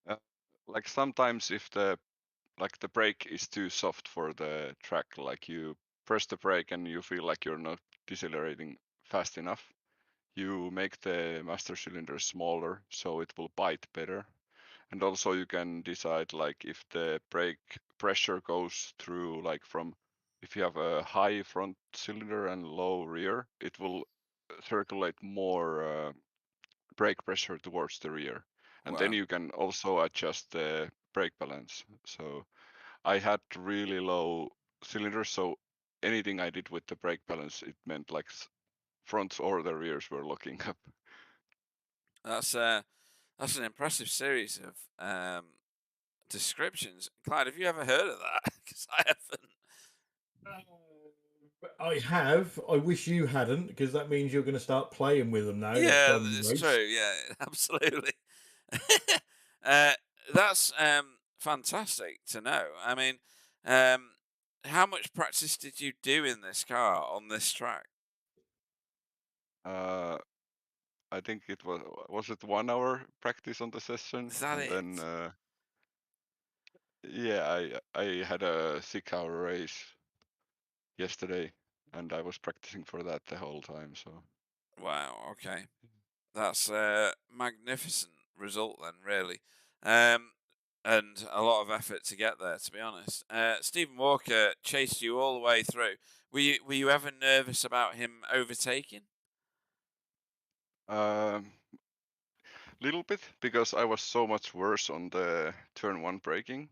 Uh, like sometimes if the like the brake is too soft for the track. Like you press the brake and you feel like you're not decelerating fast enough. You make the master cylinder smaller so it will bite better. And also you can decide like if the brake pressure goes through like from if you have a high front cylinder and low rear, it will circulate more brake pressure towards the rear. And then Wow. you can also adjust the brake balance. So I had really low cylinders, so anything I did with the brake balance, it meant like fronts or the rears were locking up. That's an impressive series of descriptions. Clyde, have you ever heard of that? Because I haven't. I have. I wish you hadn't, because that means you're going to start playing with them now next Yeah, time you it's race. true. Yeah, absolutely. uh, that's fantastic to know. I mean, how much practice did you do in this car on this track? Uh, I think it was it 1 hour practice on the session, Is that and it? then yeah, I had a 6 hour race yesterday, and I was practicing for that the whole time. So Wow. Okay. That's a magnificent result then, really. Um, and a lot of effort to get there, to be honest. Stephen Walker chased you all the way through. Were you ever nervous about him overtaking? little bit because I was so much worse on the turn one braking,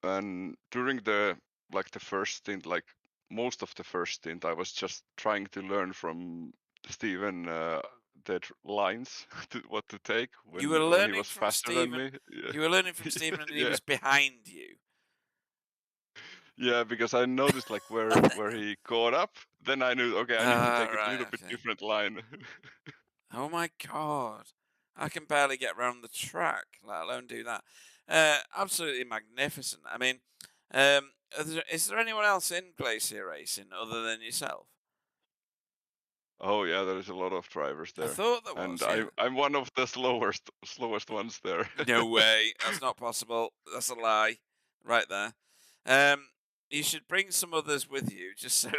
and during the like the first stint, like most of the first stint, I was just trying to learn from Steven the lines what to take You were when he learning was from faster than Stephen. me. Yeah, You were learning from Stephen, and he yeah, was behind you. yeah. Because I noticed like where he caught up, then I knew okay, I need to take it a Right. little bit Okay. different line. Oh my god. I can barely get around the track, let alone do that. Absolutely magnificent. I mean, is there anyone else in glacier racing other than yourself? Oh yeah, there's a lot of drivers I there, thought there and was, yeah. I'm one of the slowest ones there. No way. That's not possible. That's a lie. Right there. Um, you should bring some others with you just so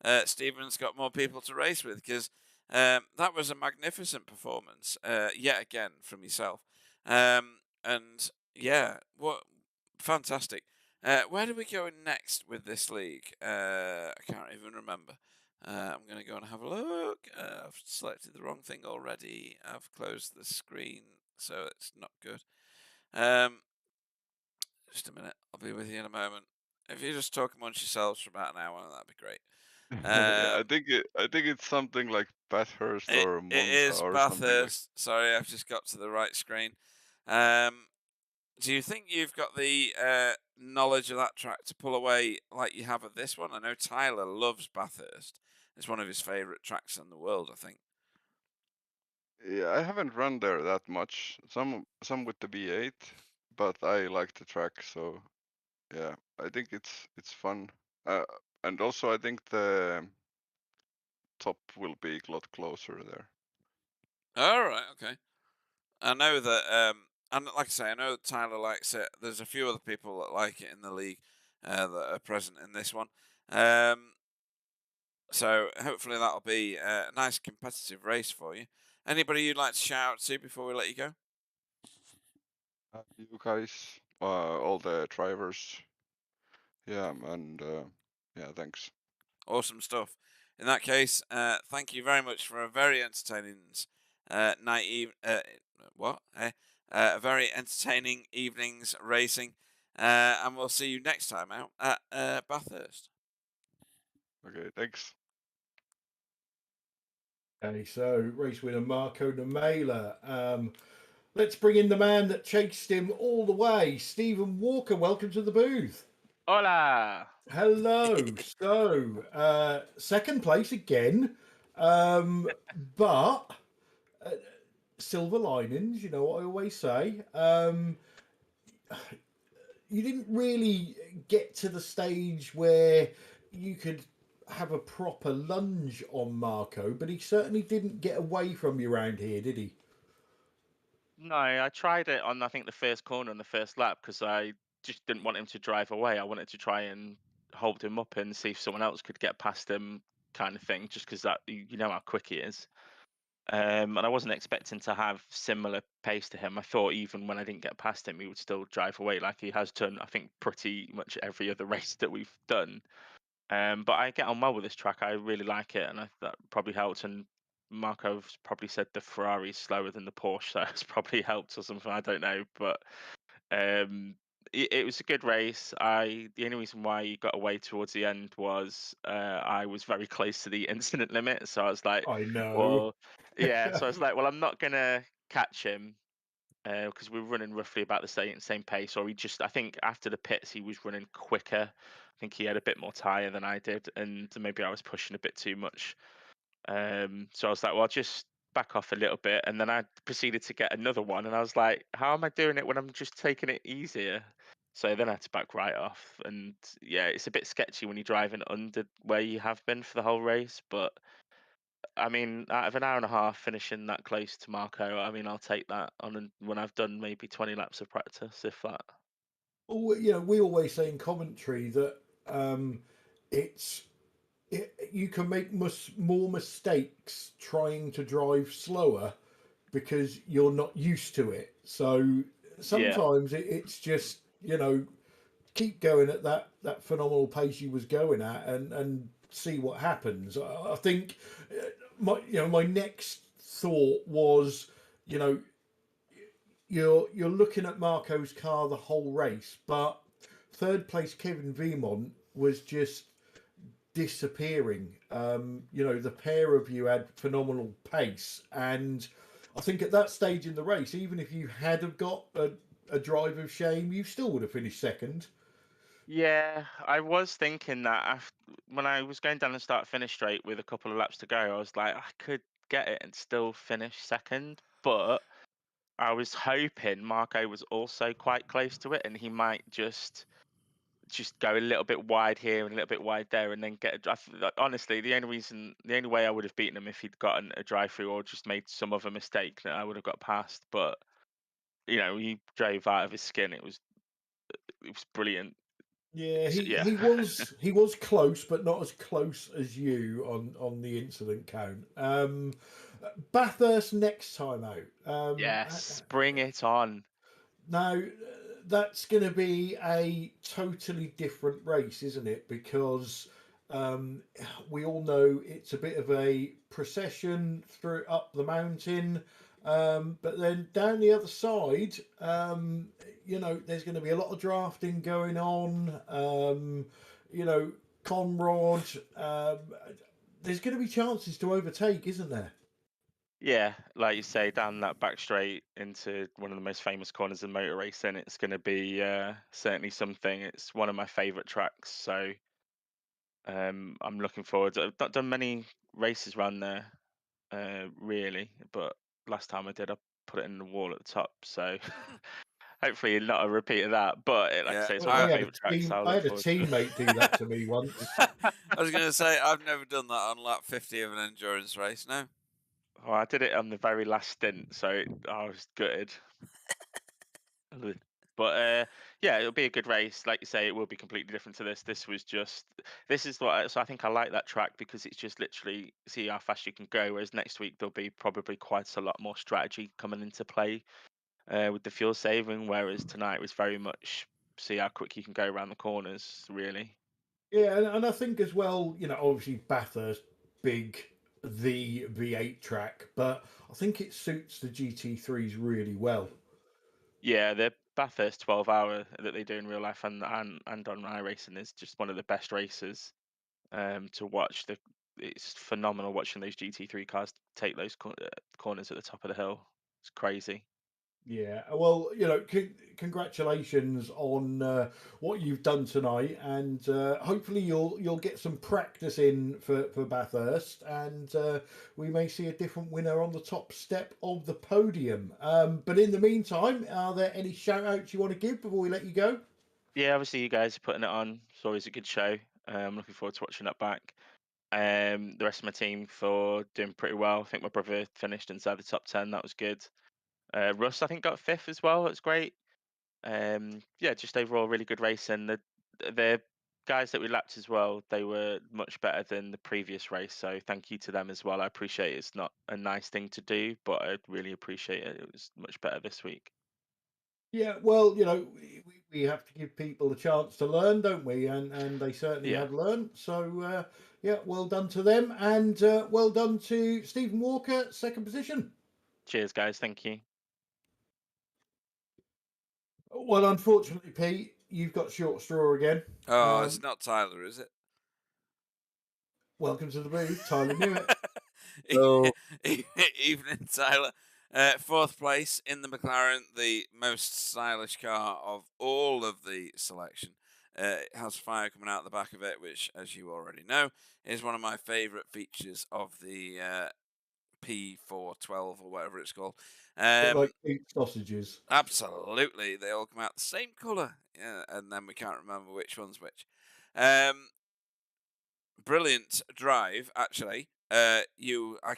that Stephen's got more people to race with because that was a magnificent performance, yet again, from yourself. And yeah, what fantastic. Where do we go next with this league? I can't even remember. I'm going to go and have a look. I've selected the wrong thing already. I've closed the screen, so it's not good. Um, just a minute. I'll be with you in a moment. If you just talk amongst yourselves for about an hour, that'd be great. Yeah, Um, I think it's something like Bathurst or it Monza is or something like. Bathurst. Sorry, I've just got to the right screen. Um, do you think you've got the knowledge of that track to pull away like you have of this one? I know Tyler loves Bathurst. It's one of his favourite tracks in the world, I think. Yeah, I haven't run there that much. Some with the B8, but I like the track, so yeah, I think it's fun. Uh, and also I think the top will be a lot closer there. All right, okay. I know that, and like I say, I know that Tyler likes it. There's a few other people that like it in the league that are present in this one. Um, so hopefully that'll be a nice competitive race for you. Anybody you'd like to shout out to before we let you go? You guys, all the drivers, yeah, and yeah, thanks. Awesome stuff. In that case, thank you very much for a very entertaining night. What? A very entertaining evening's racing, and we'll see you next time out at Bathurst. Okay, thanks. Okay, so race winner Marco Nemela. Let's bring in the man that chased him all the way, Stephen Walker. Welcome to the booth. Hola! Hello. So, second place again, but uh, silver linings. You know what I always say. You didn't really get to the stage where you could have a proper lunge on Marco, but he certainly didn't get away from you around here, did he? No, I tried it on I think the first corner on the first lap because I just didn't want him to drive away. I wanted to try and hold him up and see if someone else could get past him, kind of thing. Just because that you know how quick he is. And I wasn't expecting to have similar pace to him. I thought even when I didn't get past him, he would still drive away like he has done. I think pretty much every other race that we've done. But I get on well with this track. I really like it, and that probably helped. And Marco's probably said the Ferrari's slower than the Porsche, so it's probably helped or something. I don't know, but um, it was a good race. The only reason why he got away towards the end was I was very close to the incident limit, so I was like, I know. well, yeah. So I was like, well, I'm not gonna catch him because we were running roughly about the same pace. Or I think after the pits he was running quicker. I think he had a bit more tire than I did, and maybe I was pushing a bit too much. So I was like, well, I'll just back off a little bit, and then I proceeded to get another one, and I was like, how am I doing it when I'm just taking it easier? So then I had to back right off, and yeah, it's a bit sketchy when you're driving under where you have been for the whole race, but I mean, out of an hour and a half finishing that close to Marco, I mean, I'll take that when I've done maybe 20 laps of practice, if that. Well, we always say in commentary that um, it's you can make more mistakes trying to drive slower because you're not used to it. So Yeah, sometimes it's just keep going at that phenomenal pace you was going at and see what happens. I think my next thought was you know you're looking at Marco's car the whole race, but third place Kevin Vimont was just disappearing. The pair of you had phenomenal pace, and I think at that stage in the race, even if you had have got a drive of shame, you still would have finished second. yeah, I was thinking that when I was going down the start-finish straight with a couple of laps to go, I was like, I could get it and still finish second, but I was hoping Marco was also quite close to it, and he might just go a little bit wide here and a little bit wide there, and then honestly, the only way I would have beaten him if he'd gotten a drive through or just made some other mistake that I would have got past. But he drove out of his skin. It was brilliant. Yeah, he Yeah, he was he was close, but not as close as you on the incident count. Bathurst next time out. yes, bring it on. Now, that's going to be a totally different race, isn't it? Because um, we all know it's a bit of a procession through up the mountain, but then down the other side, there's going to be a lot of drafting going on. Conrod. There's going to be chances to overtake, isn't there? Yeah, like you say, down that back straight into one of the most famous corners in motor racing, it's going to be certainly something. It's one of my favourite tracks, so I'm looking forward. I've not done many races around there, really, but last time I did, I put it in the wall at the top. So hopefully not a repeat of that. But like I Yeah, say, it's Well, one of I my had a favourite tracks. team. So I I look had a forward to it. teammate do that to me once. I was going to say I've never done that on lap 50 of an endurance race. No. Oh, I did it on the very last stint, so I was gutted. But yeah, it'll be a good race. Like you say, it will be completely different to this. This is so I think I like that track because it's just literally see how fast you can go. Whereas next week there'll be probably quite a lot more strategy coming into play with the fuel saving. Whereas tonight was very much see how quick you can go around the corners. Really, Yeah, and I think as well, obviously Bathurst big the V8 track, but I think it suits the GT3s really well. yeah, the Bathurst 12 hour that they do in real life and on iRacing is just one of the best races to watch. It's phenomenal watching those GT3 cars take those corners at the top of the hill. It's crazy. Yeah, well, congratulations on what you've done tonight, and hopefully you'll get some practice in for Bathurst, and we may see a different winner on the top step of the podium. But in the meantime, are there any shout outs you want to give before we let you go? Yeah, obviously you guys are putting it on. It's always a good show. I'm looking forward to watching that back. The rest of my team for doing pretty well. I think my brother finished inside the top 10. That was good. Russ, I think, got fifth as well. That's great. Yeah, just overall really good race, and the guys that we lapped as well, they were much better than the previous race. So thank you to them as well. I appreciate it's not a nice thing to do, but I really appreciate it. It was much better this week. Yeah, well, we have to give people a chance to learn, don't we? And they certainly Yeah. have learned. So, yeah, well done to them, and well done to Stephen Walker, second position. Cheers, guys. Thank you. Well, unfortunately, Pete, you've got short straw again. Oh, it's not Tyler, is it? Welcome to the booth, Tyler Newitt. So Evening, Tyler. Fourth place in the McLaren, the most stylish car of all of the selection. It has fire coming out the back of it, which, as you already know, is one of my favourite features of the P412 or whatever it's called. Like eight sausages. Absolutely, they all come out the same colour, and then we can't remember which one's which. Brilliant drive, actually. I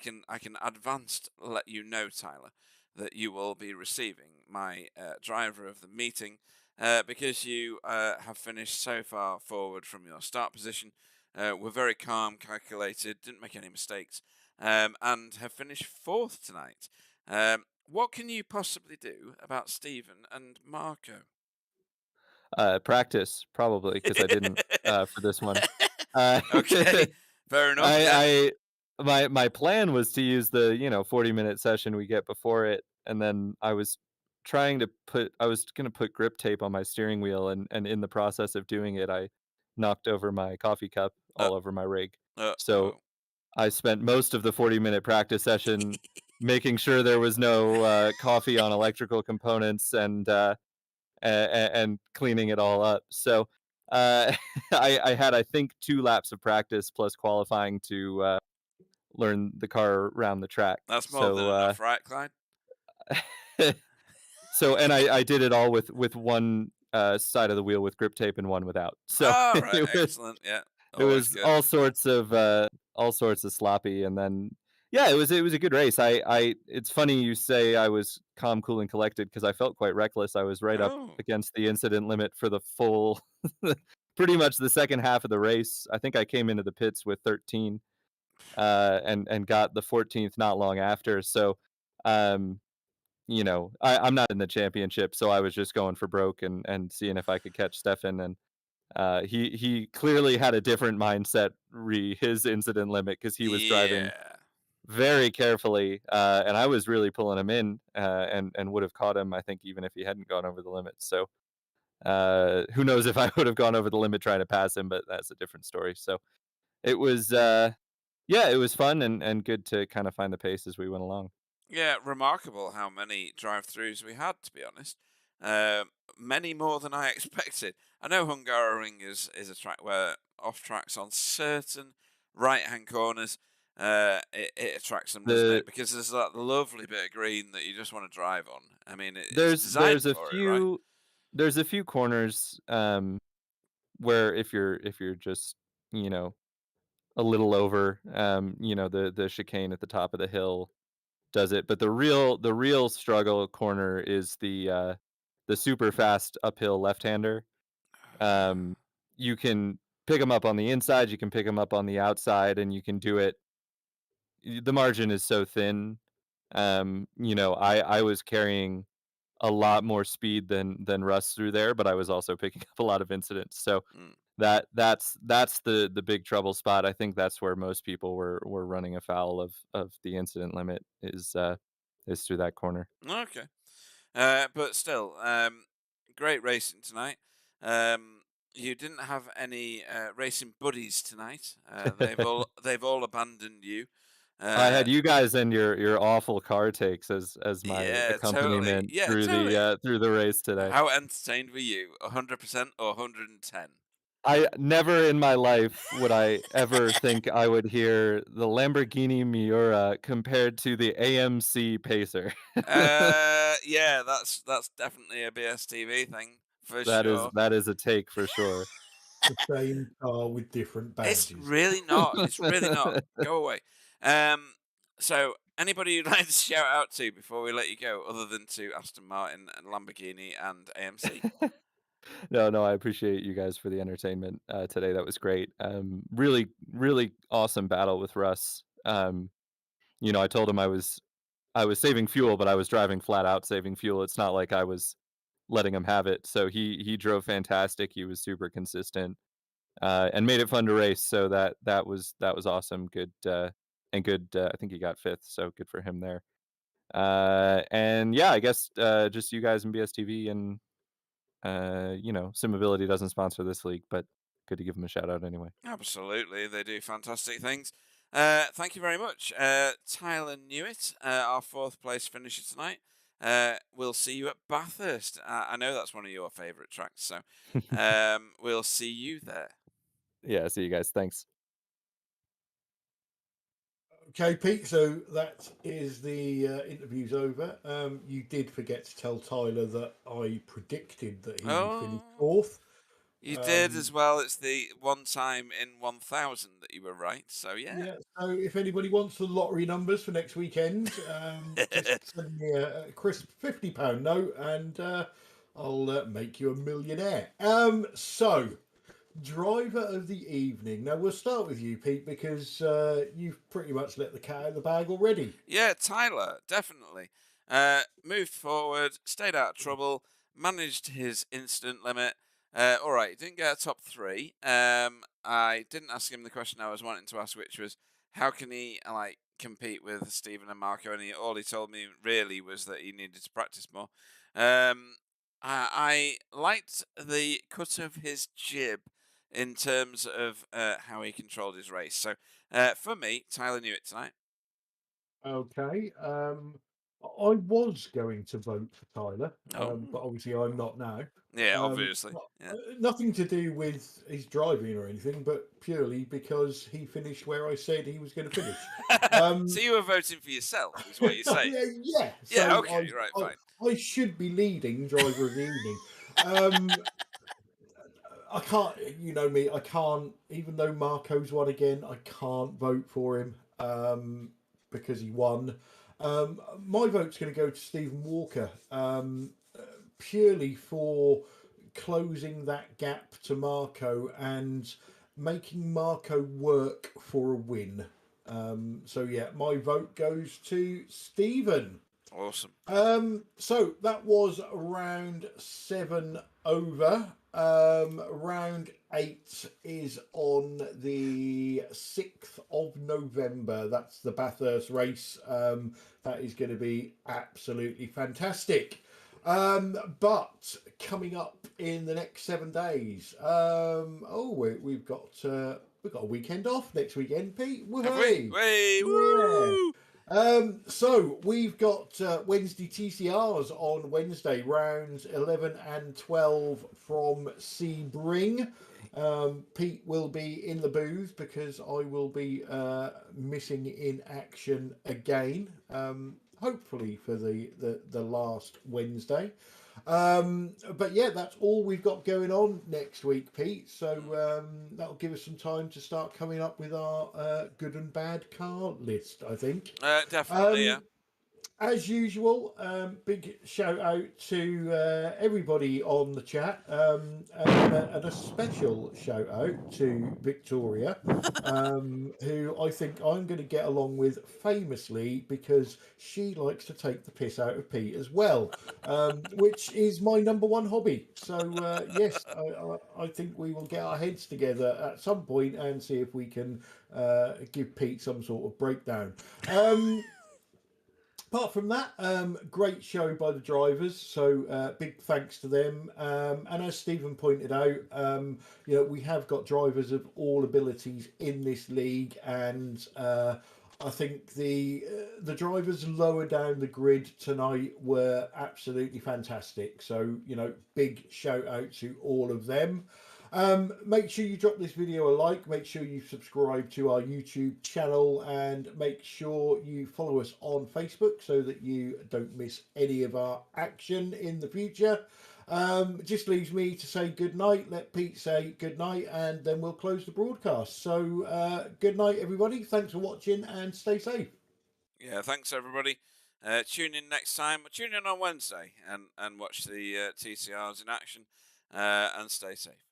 can advanced let you know, Tyler, that you will be receiving my driver of the meeting because you have finished so far forward from your start position. Were very calm, calculated, didn't make any mistakes, and have finished fourth tonight. What can you possibly do about Stephen and Marco? practice probably because I didn't for this one. Okay, fair enough. My plan was to use the 40-minute session we get before it, and then I was going to put grip tape on my steering wheel, and in the process of doing it, I knocked over my coffee cup all over my rig. So I spent most of the 40-minute practice session making sure there was no coffee on electrical components and cleaning it all up. So I had, I think, 2 laps of practice plus qualifying to learn the car around the track. That's more than enough, right, Clyde? So, and I did it all with one side of the wheel with grip tape and one without. So right, excellent. Yeah, it was good. all sorts of sloppy, and then yeah, it was a good race. It's funny you say I was calm, cool, and collected because I felt quite reckless. I was right up against the incident limit for the full, pretty much the second half of the race. I think I came into the pits with 13, and got the 14th not long after. So, I'm not in the championship, so I was just going for broke and seeing if I could catch Stefan, and he clearly had a different mindset his incident limit because he was driving very carefully, and I was really pulling him in, and would have caught him, I think, even if he hadn't gone over the limit. So who knows if I would have gone over the limit trying to pass him, but that's a different story. So it was it was fun and good to kind of find the pace as we went along. Yeah, remarkable how many drive-throughs we had, to be honest. Many more than I expected. I know Hungaroring is a track where off tracks on certain right-hand corners, it attracts them, doesn't it? Because there's that lovely bit of green that you just want to drive on. I mean, there's a few, right? There's a few corners where if you're just a little over, the chicane at the top of the hill does it, but the real struggle corner is the super fast uphill left-hander. You can pick them up on the inside, you can pick them up on the outside, and you can do it. The margin is so thin. I was carrying a lot more speed than Russ through there, but I was also picking up a lot of incidents. So that's the big trouble spot. I think that's where most people were running afoul of the incident limit is through that corner. Okay, but still, great racing tonight. You didn't have any racing buddies tonight. They've all abandoned you. I had you guys and your awful car takes as my accompaniment through the race today. How entertained were you? 100% or 110? I never in my life would I ever think I would hear the Lamborghini Miura compared to the AMC Pacer. Yeah, that's definitely a BSTV thing for sure. That is a take for sure. The same car with different badges. It's really not. It's really not. Go away. So Anybody you'd like to shout out to before we let you go, other than to Aston Martin and Lamborghini and AMC? No, I appreciate you guys for the entertainment today. That was great. Really, really awesome battle with Russ. I told him I was saving fuel, but I was driving flat out saving fuel. It's not like I was letting him have it. So he drove fantastic. He was super consistent and made it fun to race. So that was awesome. Good and good. I think he got 5th. So good for him there. And yeah, I guess just you guys and BSTV and Simability doesn't sponsor this league, but good to give them a shout out anyway. Absolutely, they do fantastic things. Thank you very much, Tyler Newitt, our 4th place finisher tonight. We'll see you at Bathurst. I know that's one of your favourite tracks, so we'll see you there. Yeah, see you guys. Thanks. Okay, Pete, so that is the interview's over. You did forget to tell Tyler that I predicted that he would finish 4th. You did as well. It's the one time in 1,000 that you were right, so yeah. Yeah, so if anybody wants the lottery numbers for next weekend, just send me a crisp £50 note and I'll make you a millionaire. So, driver of the evening. Now, we'll start with you, Pete, because you've pretty much let the cat out of the bag already. Yeah, Tyler, definitely. Moved forward, stayed out of trouble, managed his incident limit. All right, didn't get a top 3. I didn't ask him the question I was wanting to ask, which was how can he compete with Stephen and Marco? And all he told me really was that he needed to practice more. I liked the cut of his jib in terms of how he controlled his race. So for me, Tyler Newitt tonight. Okay. I was going to vote for Tyler, but obviously I'm not now. Yeah, obviously. Yeah. Nothing to do with his driving or anything, but purely because he finished where I said he was going to finish. So you were voting for yourself, is what you're saying? Yeah. Yeah, So okay, right, fine. I should be leading driver of the evening. I can't, you know me, I can't, even though Marco's won again, I can't vote for him because he won. My vote's going to go to Stephen Walker purely for closing that gap to Marco and making Marco work for a win. So yeah, my vote goes to Stephen. Awesome. So that was round 7 over. Round 8 is on the 6th of November. That's the Bathurst race. That is going to be absolutely fantastic. But coming up in the next 7 days, we've got a weekend off next weekend, Pete. Have we? Yeah. So we've got Wednesday TCRs on Wednesday, rounds 11 and 12 from Sebring. Pete will be in the booth because I will be missing in action again, hopefully for the last Wednesday. But yeah, that's all we've got going on next week, Pete. So that'll give us some time to start coming up with our good and bad car list, I think. Definitely, yeah. As usual, big shout out to everybody on the chat, and a special shout out to Victoria, who I think I'm going to get along with famously because she likes to take the piss out of Pete as well, which is my number one hobby. So yes, I think we will get our heads together at some point and see if we can give Pete some sort of breakdown. Apart from that, great show by the drivers, so big thanks to them. And as Stephen pointed out, we have got drivers of all abilities in this league, and I think the drivers lower down the grid tonight were absolutely fantastic. So big shout out to all of them. Make sure you drop this video a like, make sure you subscribe to our YouTube channel, and make sure you follow us on Facebook so that you don't miss any of our action in the future. Just leaves me to say good night, let Pete say good night, and then we'll close the broadcast. So good night everybody, thanks for watching and stay safe. Yeah, thanks everybody. Tune in next time. Tune in on Wednesday and watch the TCRs in action. And stay safe.